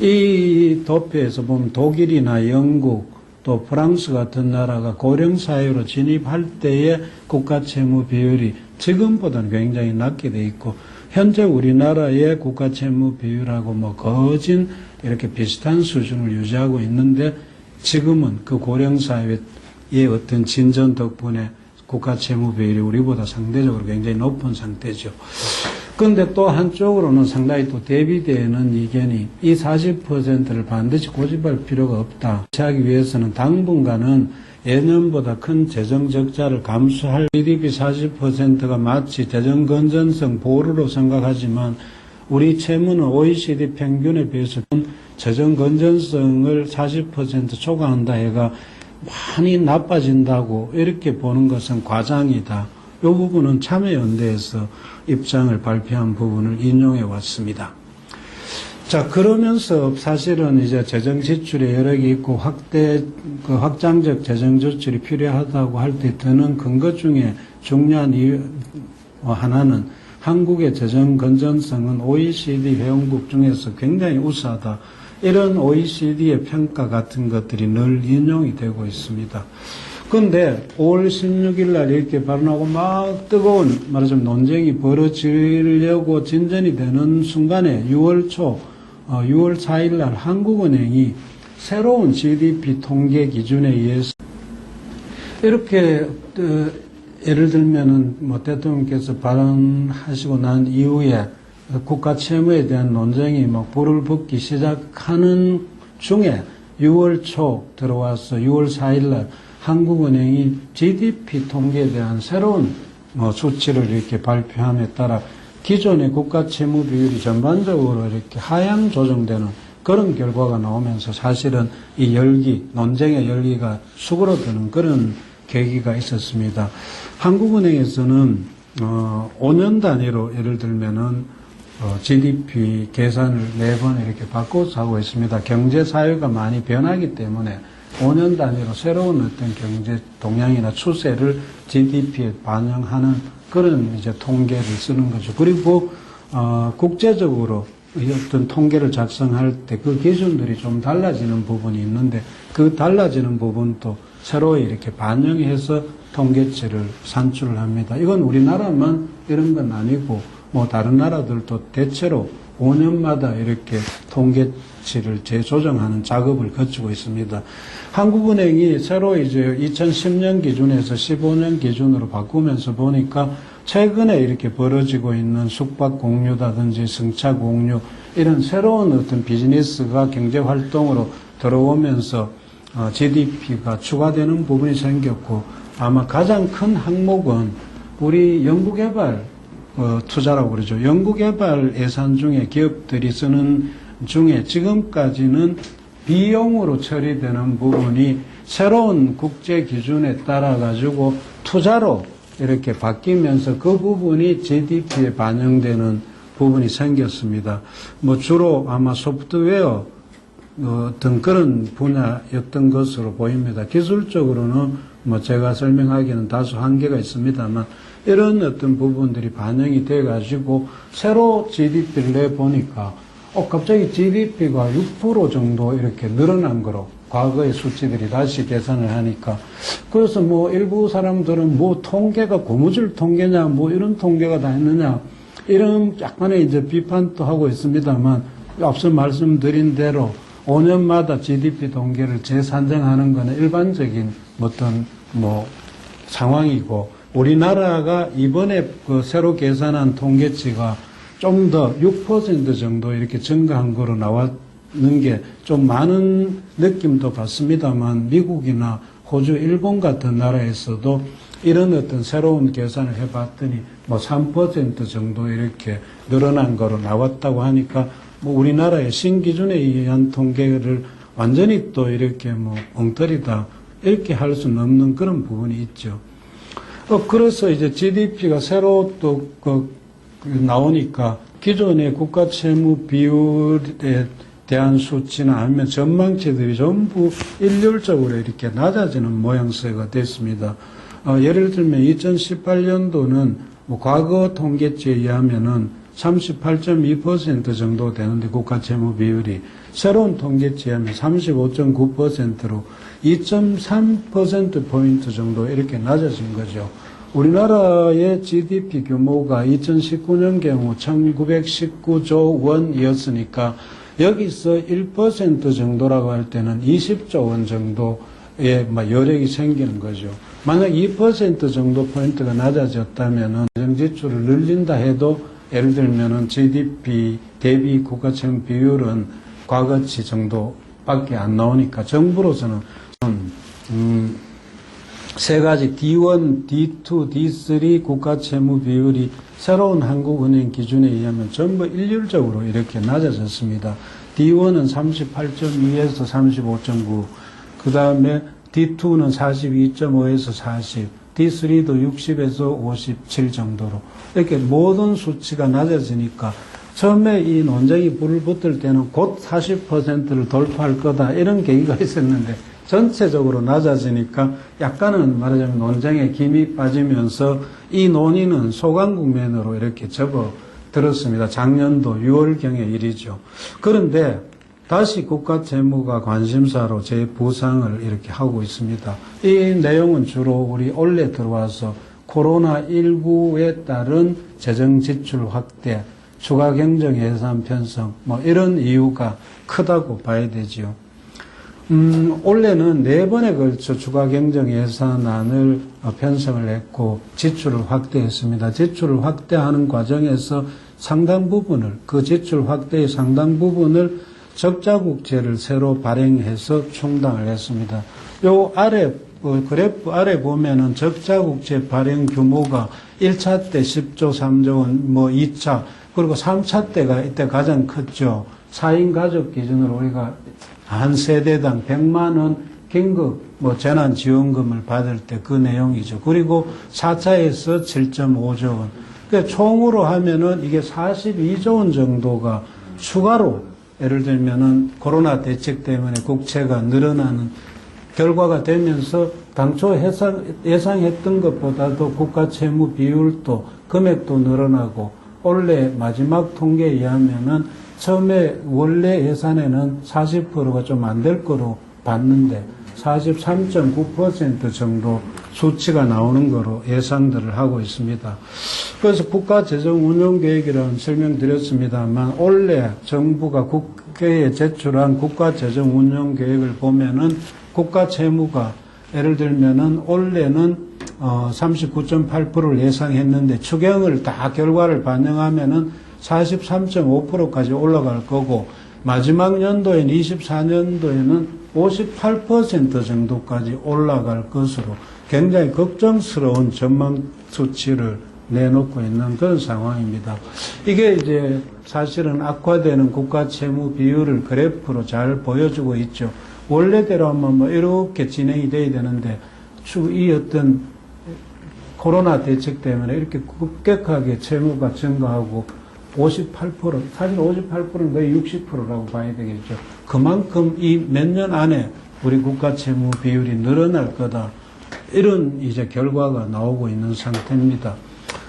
이 도표에서 보면 독일이나 영국 또 프랑스 같은 나라가 고령사회로 진입할 때의 국가채무 비율이 지금보다는 굉장히 낮게 돼 있고, 현재 우리나라의 국가채무 비율하고 뭐 거진 이렇게 비슷한 수준을 유지하고 있는데, 지금은 그 고령사회의 어떤 진전 덕분에 국가채무 비율이 우리보다 상대적으로 굉장히 높은 상태죠. 그런데 또 한쪽으로는 상당히 또 대비되는 이견이, 이 40%를 반드시 고집할 필요가 없다. 하기 위해서는 당분간은 예년보다 큰 재정 적자를 감수할, GDP 40%가 마치 재정 건전성 보루로 생각하지만 우리 채무는 OECD 평균에 비해서 재정 건전성을 40% 초과한다 해가 많이 나빠진다고 이렇게 보는 것은 과장이다. 이 부분은 참여연대에서 입장을 발표한 부분을 인용해 왔습니다. 자, 그러면서 사실은 이제 재정 지출의 여력이 있고 확장적 재정 지출이 필요하다고 할 때 드는 근거 중에 중요한 이유 하나는 한국의 재정 건전성은 OECD 회원국 중에서 굉장히 우수하다. 이런 OECD의 평가 같은 것들이 늘 인용이 되고 있습니다. 그런데 5월 16일 날 이렇게 발언하고 막 뜨거운 말하자면 논쟁이 벌어지려고 진전이 되는 순간에 6월 4일 날 한국은행이 새로운 GDP 통계 기준에 의해서 이렇게 예를 들면은 뭐 대통령께서 발언하시고 난 이후에 국가 채무에 대한 논쟁이 막 불을 붙기 시작하는 중에 6월 초 들어와서 6월 4일 날 한국은행이 GDP 통계에 대한 새로운 수치를 이렇게 발표함에 따라 기존의 국가 채무 비율이 전반적으로 이렇게 하향 조정되는 그런 결과가 나오면서 사실은 이 논쟁의 열기가 수그러드는 그런 계기가 있었습니다. 한국은행에서는 5년 단위로 예를 들면은 GDP 계산을 매번 이렇게 바꿔서 하고 있습니다. 경제 사회가 많이 변하기 때문에 5년 단위로 새로운 어떤 경제 동향이나 추세를 GDP에 반영하는 그런 이제 통계를 쓰는 거죠. 그리고 국제적으로 어떤 통계를 작성할 때 그 기준들이 좀 달라지는 부분이 있는데, 그 달라지는 부분도 새로 이렇게 반영해서 통계치를 산출을 합니다. 이건 우리나라만 이런 건 아니고 뭐 다른 나라들도 대체로 5년마다 이렇게 통계치를 재조정하는 작업을 거치고 있습니다. 한국은행이 새로 이제 2010년 기준에서 15년 기준으로 바꾸면서 보니까 최근에 이렇게 벌어지고 있는 숙박 공유라든지 승차 공유 이런 새로운 어떤 비즈니스가 경제 활동으로 들어오면서 GDP가 추가되는 부분이 생겼고, 아마 가장 큰 항목은 우리 연구개발 투자라고 그러죠. 연구개발 예산 중에 기업들이 쓰는 중에 지금까지는 비용으로 처리되는 부분이 새로운 국제 기준에 따라 가지고 투자로 이렇게 바뀌면서 그 부분이 GDP에 반영되는 부분이 생겼습니다. 뭐 주로 아마 소프트웨어 어떤 그런 분야였던 것으로 보입니다. 기술적으로는 뭐 제가 설명하기에는 다소 한계가 있습니다만 이런 어떤 부분들이 반영이 돼 가지고 새로 GDP를 내보니까 갑자기 GDP가 6% 정도 이렇게 늘어난 거로 과거의 수치들이 다시 계산을 하니까 그래서 뭐 일부 사람들은 뭐 통계가 고무줄 통계냐 뭐 이런 통계가 다 있느냐 이런 약간의 이제 비판도 하고 있습니다만 앞서 말씀드린 대로 5년마다 GDP 통계를 재산정하는 것은 일반적인 어떤 뭐 상황이고 우리나라가 이번에 그 새로 계산한 통계치가 좀 더 6% 정도 이렇게 증가한 거로 나왔는 게 좀 많은 느낌도 받습니다만 미국이나 호주, 일본 같은 나라에서도 이런 어떤 새로운 계산을 해봤더니 뭐 3% 정도 이렇게 늘어난 거로 나왔다고 하니까 뭐 우리나라의 신기준에 의한 통계를 완전히 또 이렇게 뭐 엉터리다 이렇게 할 수는 없는 그런 부분이 있죠. 그래서 이제 GDP가 새로 또 나오니까 기존의 국가 채무 비율에 대한 수치나 아니면 전망치들이 전부 일률적으로 이렇게 낮아지는 모양새가 됐습니다. 예를 들면 2018년도는 뭐 과거 통계치에 의하면은 38.2% 정도 되는데 국가 채무 비율이 새로운 통계치에 하면 35.9%로 2.3%포인트 정도 이렇게 낮아진 거죠. 우리나라의 GDP 규모가 2019년 경우 1919조 원이었으니까 여기서 1% 정도라고 할 때는 20조 원 정도의 여력이 생기는 거죠. 만약 2% 정도 포인트가 낮아졌다면 재정지출을 늘린다 해도 예를 들면 GDP 대비 국가채무 비율은 과거치 정도밖에 안 나오니까 정부로서는 세 가지 D1, D2, D3 국가채무 비율이 새로운 한국은행 기준에 의하면 전부 일률적으로 이렇게 낮아졌습니다. D1은 38.2에서 35.9, 그 다음에 D2는 42.5에서 40, D3도 60에서 57 정도로 이렇게 모든 수치가 낮아지니까 처음에 이 논쟁이 불을 붙을 때는 곧 40%를 돌파할 거다 이런 계기가 있었는데 전체적으로 낮아지니까 약간은 말하자면 논쟁에 김이 빠지면서 이 논의는 소강 국면으로 이렇게 접어들었습니다. 작년도 6월경의 일이죠. 그런데 다시 국가 채무가 관심사로 재부상을 이렇게 하고 있습니다. 이 내용은 주로 우리 올해 들어와서 코로나19에 따른 재정 지출 확대, 추가 경정 예산 편성 뭐 이런 이유가 크다고 봐야 되지요. 올해는 4번에 걸쳐 추가 경정 예산안을 편성을 했고 지출을 확대했습니다. 지출을 확대하는 과정에서 상당 부분을 그 지출 확대의 상당 부분을 적자국채를 새로 발행해서 충당을 했습니다. 요 아래 그래프 아래 보면은 적자국채 발행 규모가 1차 때 10조 3조 원, 뭐 2차 그리고 3차 때가 이때 가장 컸죠. 4인 가족 기준으로 우리가 한 세대당 100만 원 긴급 재난지원금을 받을 때 그 내용이죠. 그리고 4차에서 7.5조 원. 그러니까 총으로 하면은 이게 42조 원 정도가 추가로 예를 들면은 코로나 대책 때문에 국채가 늘어나는 결과가 되면서 당초 예상했던 것보다도 국가 채무 비율도 금액도 늘어나고 올해 마지막 통계에 의하면은 처음에 원래 예산에는 40%가 좀 안 될 거로 봤는데 43.9% 정도 수치가 나오는 거로 예상들을 하고 있습니다. 그래서 국가재정운용계획이라는 설명드렸습니다만 올해 정부가 국회에 제출한 국가재정운용계획을 보면은 국가채무가 예를 들면은 올해는 39.8%를 예상했는데 추경을 다 결과를 반영하면은 43.5%까지 올라갈 거고 마지막 연도인 24년도에는 58% 정도까지 올라갈 것으로 굉장히 걱정스러운 전망 수치를 내놓고 있는 그런 상황입니다. 이게 이제 사실은 악화되는 국가 채무 비율을 그래프로 잘 보여주고 있죠. 원래대로 하면 뭐 이렇게 진행이 돼야 되는데 이 어떤 코로나 대책 때문에 이렇게 급격하게 채무가 증가하고 58%, 사실 58%는 거의 60%라고 봐야 되겠죠. 그만큼 이 몇 년 안에 우리 국가 채무 비율이 늘어날 거다. 이런 이제 결과가 나오고 있는 상태입니다.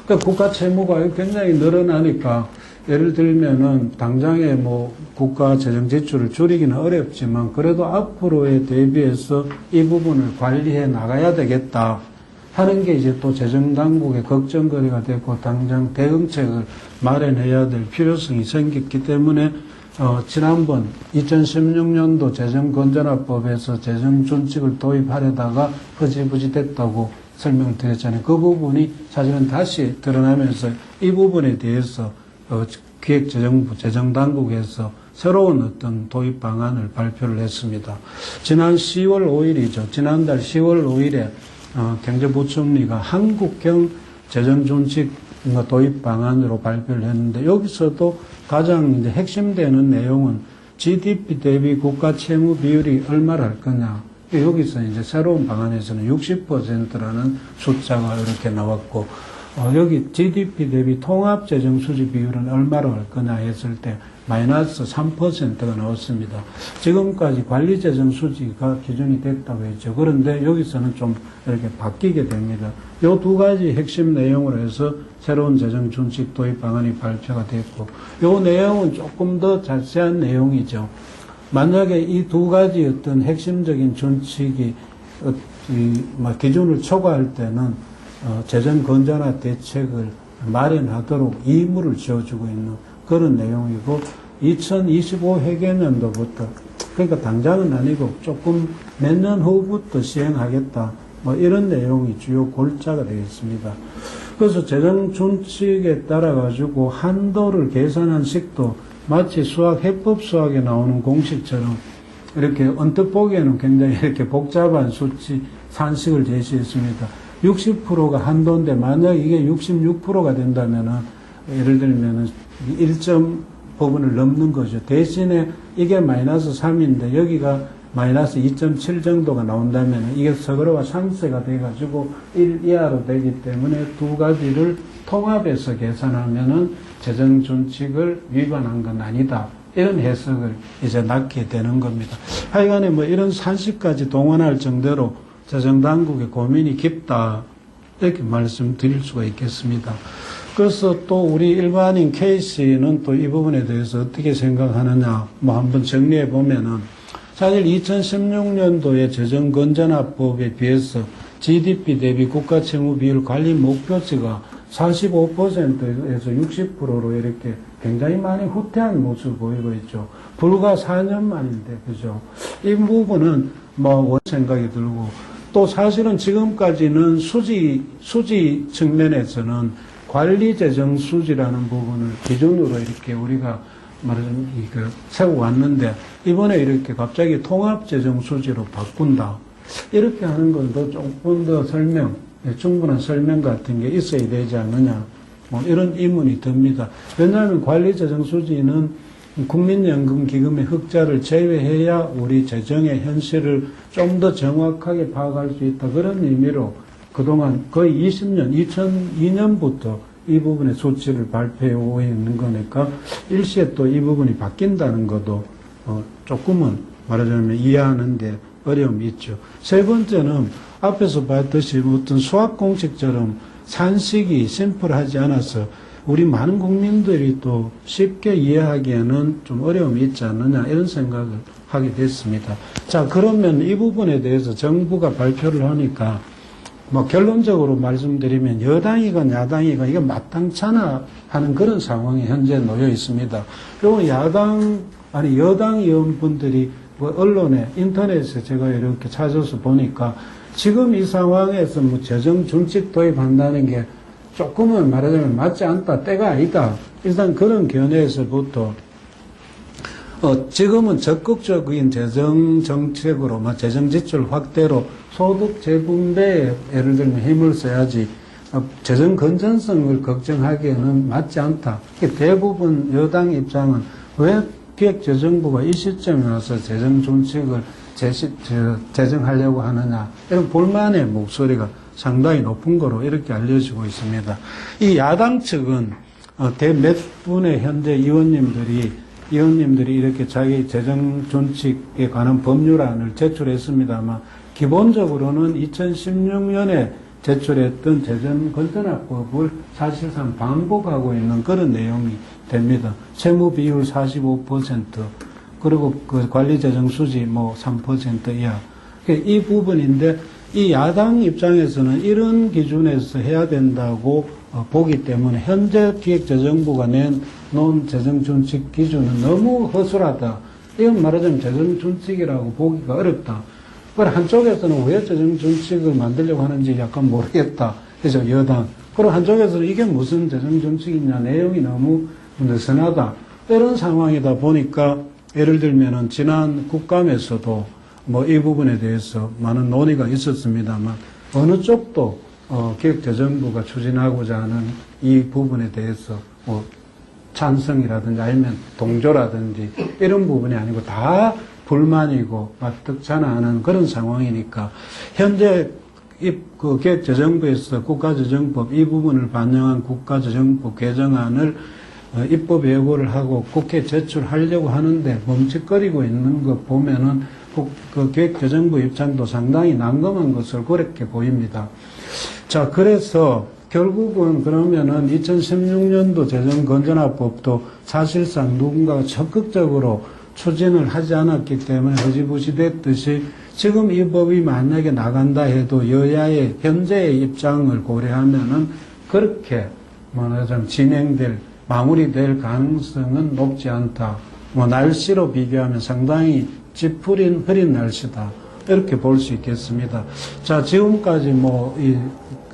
그러니까 국가 채무가 굉장히 늘어나니까 예를 들면은 당장에 뭐 국가 재정 지출을 줄이기는 어렵지만 그래도 앞으로에 대비해서 이 부분을 관리해 나가야 되겠다 하는 게 이제 또 재정 당국의 걱정거리가 됐고 당장 대응책을 마련해야 될 필요성이 생겼기 때문에 지난번 2016년도 재정건전화법에서 재정준칙을 도입하려다가 흐지부지 됐다고 설명을 드렸잖아요. 그 부분이 사실은 다시 드러나면서 이 부분에 대해서 기획재정부, 재정당국에서 새로운 어떤 도입 방안을 발표를 했습니다. 지난 10월 5일이죠. 지난달 10월 5일에 경제부총리가 한국형 재정준칙 도입 방안으로 발표를 했는데 여기서도 가장 이제 핵심되는 내용은 GDP 대비 국가 채무 비율이 얼마를 할 거냐. 여기서 이제 새로운 방안에서는 60%라는 숫자가 이렇게 나왔고, 여기 GDP 대비 통합재정 수지 비율은 얼마로 할 거냐 했을 때 마이너스 3%가 나왔습니다. 지금까지 관리재정 수지가 기준이 됐다고 했죠. 그런데 여기서는 좀 이렇게 바뀌게 됩니다. 이 두 가지 핵심 내용으로 해서 새로운 재정 준칙 도입 방안이 발표가 됐고, 이 내용은 조금 더 자세한 내용이죠. 만약에 이 두 가지 어떤 핵심적인 준칙이 기준을 초과할 때는 재정 건전화 대책을 마련하도록 의무를 지어주고 있는 그런 내용이고 2025 회계년도부터 그러니까 당장은 아니고 조금 몇 년 후부터 시행하겠다 뭐 이런 내용이 주요 골자가 되겠습니다. 그래서 재정 준칙에 따라 가지고 한도를 계산한 식도 마치 해법 수학에 나오는 공식처럼 이렇게 언뜻 보기에는 굉장히 이렇게 복잡한 수치 산식을 제시했습니다. 60%가 한도인데 만약 이게 66%가 된다면은 예를 들면은 1점 부분을 넘는 거죠. 대신에 이게 마이너스 3인데 여기가 마이너스 2.7 정도가 나온다면 이게 서거로가 상쇄가 돼가지고 1 이하로 되기 때문에 두 가지를 통합해서 계산하면은 재정 준칙을 위반한 건 아니다. 이런 해석을 이제 낳게 되는 겁니다. 하여간에 뭐 이런 산식까지 동원할 정도로 재정당국의 고민이 깊다. 이렇게 말씀드릴 수가 있겠습니다. 그래서 또 우리 일반인 K씨는 또 이 부분에 대해서 어떻게 생각하느냐, 뭐 한번 정리해 보면은, 사실 2016년도의 재정건전화법에 비해서 GDP 대비 국가채무 비율 관리 목표치가 45%에서 60%로 이렇게 굉장히 많이 후퇴한 모습을 보이고 있죠. 불과 4년 만인데, 그죠? 이 부분은 뭐 생각이 들고, 또 사실은 지금까지는 수지 측면에서는 관리재정 수지라는 부분을 기준으로 이렇게 우리가 말하자면 세우고 왔는데 이번에 이렇게 갑자기 통합재정 수지로 바꾼다. 이렇게 하는 것도 조금 더 충분한 설명 같은 게 있어야 되지 않느냐. 뭐 이런 의문이 듭니다. 왜냐하면 관리재정 수지는 국민연금기금의 흑자를 제외해야 우리 재정의 현실을 좀 더 정확하게 파악할 수 있다. 그런 의미로 그동안 거의 20년, 2002년부터 이 부분의 수치를 발표해 오고 있는 거니까 일시에 또 이 부분이 바뀐다는 것도 조금은 말하자면 이해하는데 어려움이 있죠. 세 번째는 앞에서 봤듯이 어떤 수학 공식처럼 산식이 심플하지 않아서 우리 많은 국민들이 또 쉽게 이해하기에는 좀 어려움이 있지 않느냐 이런 생각을 하게 됐습니다. 자, 그러면 이 부분에 대해서 정부가 발표를 하니까 뭐 결론적으로 말씀드리면 여당이건 야당이건 이게 마땅찮아 하는 그런 상황에 현재 놓여 있습니다. 그리고 여당 의원분들이 언론에 인터넷에 제가 이렇게 찾아서 보니까 지금 이 상황에서 뭐 재정 준칙 도입한다는 게 조금은 말하자면 맞지 않다, 때가 아니다. 일단 그런 견해에서부터 지금은 적극적인 재정 정책으로 재정 지출 확대로 소득 재분배에 예를 들면 힘을 써야지 재정 건전성을 걱정하기에는 맞지 않다. 대부분 여당 입장은 왜 기획재정부가 이 시점에 와서 재정 준칙을 제정하려고 하느냐 이런 불만의 목소리가 상당히 높은 거로 이렇게 알려지고 있습니다. 이 야당 측은 몇 분의 현재 의원님들이 이렇게 자기 재정 준칙에 관한 법률안을 제출했습니다만 기본적으로는 2016년에 제출했던 재정건전화법을 사실상 반복하고 있는 그런 내용이 됩니다. 채무 비율 45%, 그리고 그 관리재정수지 뭐 3% 이하. 이 부분인데, 이 야당 입장에서는 이런 기준에서 해야 된다고 보기 때문에 현재 기획재정부가 내놓은 재정준칙 기준은 너무 허술하다. 이건 말하자면 재정준칙이라고 보기가 어렵다. 그리고 한쪽에서는 왜 재정준칙을 만들려고 하는지 약간 모르겠다. 그래서 여당. 그리고 한쪽에서는 이게 무슨 재정준칙이냐, 내용이 너무 느슨하다. 이런 상황이다 보니까 예를 들면은 지난 국감에서도 뭐 이 부분에 대해서 많은 논의가 있었습니다만 어느 쪽도 기획재정부가 추진하고자 하는 이 부분에 대해서 뭐 찬성이라든지 아니면 동조라든지 이런 부분이 아니고 다 불만이고 마뜩잖아하는 그런 상황이니까 현재 그 기획재정부에서 국가재정법 이 부분을 반영한 국가재정법 개정안을 입법 예고를 하고 국회에 제출하려고 하는데 멈칫거리고 있는 것 보면은 그 기획재정부 입장도 상당히 난감한 것을 그렇게 보입니다. 자, 그래서 결국은 그러면은 2016년도 재정건전화법도 사실상 누군가가 적극적으로 추진을 하지 않았기 때문에 흐지부지 됐듯이 지금 이 법이 만약에 나간다 해도 여야의 현재의 입장을 고려하면은 그렇게 말하자면 마무리될 가능성은 높지 않다. 뭐 날씨로 비교하면 상당히 찌푸린 흐린 날씨다. 이렇게 볼 수 있겠습니다. 자, 지금까지 뭐 이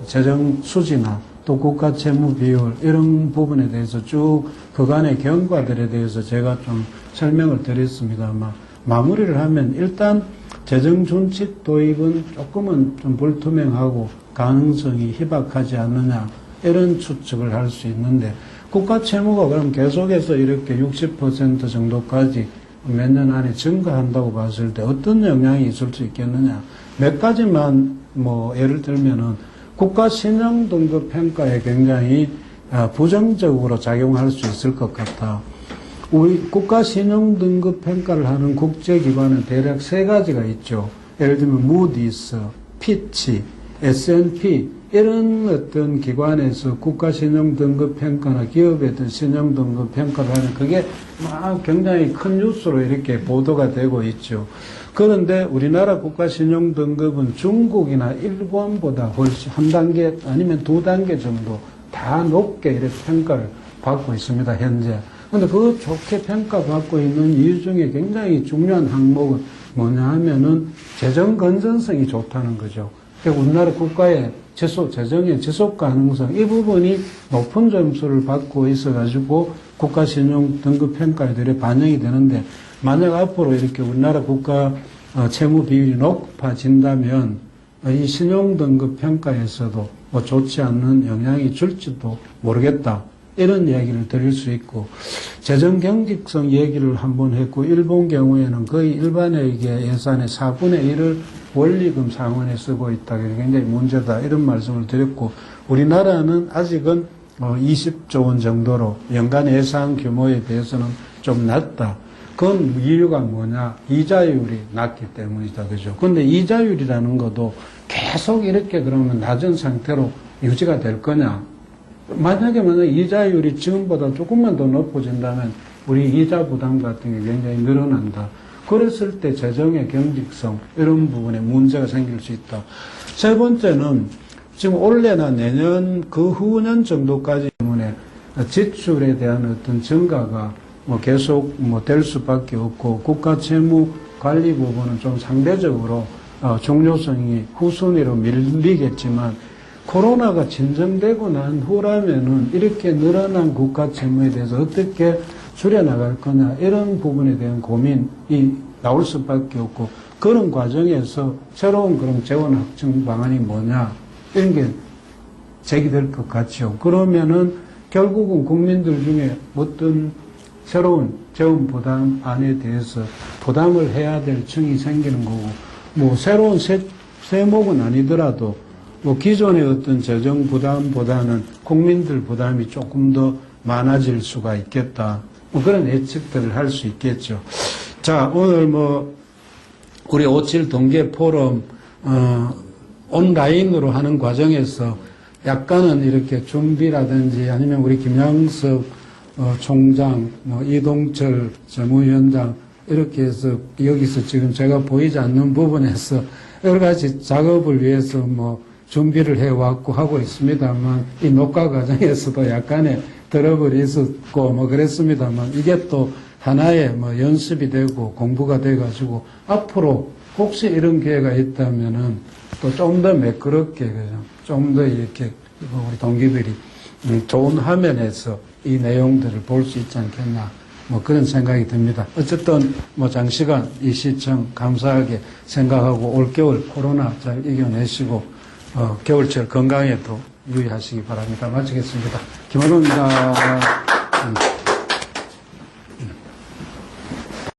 재정 수지나 또 국가 채무 비율 이런 부분에 대해서 쭉 그간의 경과들에 대해서 제가 좀 설명을 드렸습니다만 마무리를 하면 일단 재정 준칙 도입은 조금은 좀 불투명하고 가능성이 희박하지 않느냐 이런 추측을 할 수 있는데 국가 채무가 그럼 계속해서 이렇게 60% 정도까지 몇 년 안에 증가한다고 봤을 때 어떤 영향이 있을 수 있겠느냐. 몇 가지만 뭐 예를 들면은 국가 신용 등급 평가에 굉장히 부정적으로 작용할 수 있을 것 같아. 우리 국가 신용 등급 평가를 하는 국제기관은 대략 세 가지가 있죠. 예를 들면 무디스, 피치, S&P 이런 어떤 기관에서 국가 신용 등급 평가나 기업에 어떤 신용 등급 평가를 하는 그게 막 굉장히 큰 뉴스로 이렇게 보도가 되고 있죠. 그런데 우리나라 국가 신용 등급은 중국이나 일본보다 훨씬 한 단계 아니면 두 단계 정도 다 높게 이렇게 평가를 받고 있습니다, 현재. 근데 그 좋게 평가받고 있는 이유 중에 굉장히 중요한 항목은 뭐냐 하면은 재정 건전성이 좋다는 거죠. 우리나라 국가의 재정의 지속 가능성, 이 부분이 높은 점수를 받고 있어가지고 국가 신용 등급 평가에 대해 반영이 되는데, 만약 앞으로 이렇게 우리나라 국가 채무 비율이 높아진다면 이 신용 등급 평가에서도 뭐 좋지 않는 영향이 줄지도 모르겠다. 이런 이야기를 드릴 수 있고, 재정 경직성 얘기를 한번 했고, 일본 경우에는 거의 일반회계 예산의 4분의 1을 원리금 상환에 쓰고 있다. 굉장히 문제다. 이런 말씀을 드렸고, 우리나라는 아직은 20조 원 정도로 연간 예산 규모에 비해서는 좀 낮다. 그건 이유가 뭐냐? 이자율이 낮기 때문이다. 그죠? 근데 이자율이라는 것도 계속 이렇게 그러면 낮은 상태로 유지가 될 거냐? 만약에 이자율이 지금보다 조금만 더 높아진다면 우리 이자 부담 같은 게 굉장히 늘어난다. 그랬을 때 재정의 경직성 이런 부분에 문제가 생길 수 있다. 세 번째는 지금 올해나 내년 그 후년 정도까지 때문에 지출에 대한 어떤 증가가 계속 될 수밖에 없고 국가 채무 관리 부분은 좀 상대적으로 중요성이 후순위로 밀리겠지만 코로나가 진정되고 난 후라면은 이렇게 늘어난 국가 채무에 대해서 어떻게 줄여나갈 거냐 이런 부분에 대한 고민이 나올 수밖에 없고 그런 과정에서 새로운 그런 재원 확충 방안이 뭐냐 이런 게 제기될 것 같죠. 그러면은 결국은 국민들 중에 어떤 새로운 재원 부담안에 대해서 부담을 해야 될 층이 생기는 거고 새로운 세목은 아니더라도 기존의 어떤 재정 부담보다는 국민들 부담이 조금 더 많아질 수가 있겠다. 그런 예측들을 할 수 있겠죠. 자, 오늘 우리 5.7 동계 포럼 온라인으로 하는 과정에서 약간은 이렇게 준비라든지 아니면 우리 김양섭 총장, 이동철 재무위원장 이렇게 해서 여기서 지금 제가 보이지 않는 부분에서 여러 가지 작업을 위해서 준비를 해왔고 하고 있습니다만 이 녹화 과정에서도 약간의 트러블이 있었고 그랬습니다만 이게 또 하나의 연습이 되고 공부가 돼가지고 앞으로 혹시 이런 기회가 있다면은 또 좀 더 매끄럽게 좀 더 이렇게 우리 동기들이 좋은 화면에서 이 내용들을 볼 수 있지 않겠나 그런 생각이 듭니다. 어쨌든 장시간 이 시청 감사하게 생각하고 올겨울 코로나 잘 이겨내시고 겨울철 건강에도 유의하시기 바랍니다. 마치겠습니다. 김원호입니다.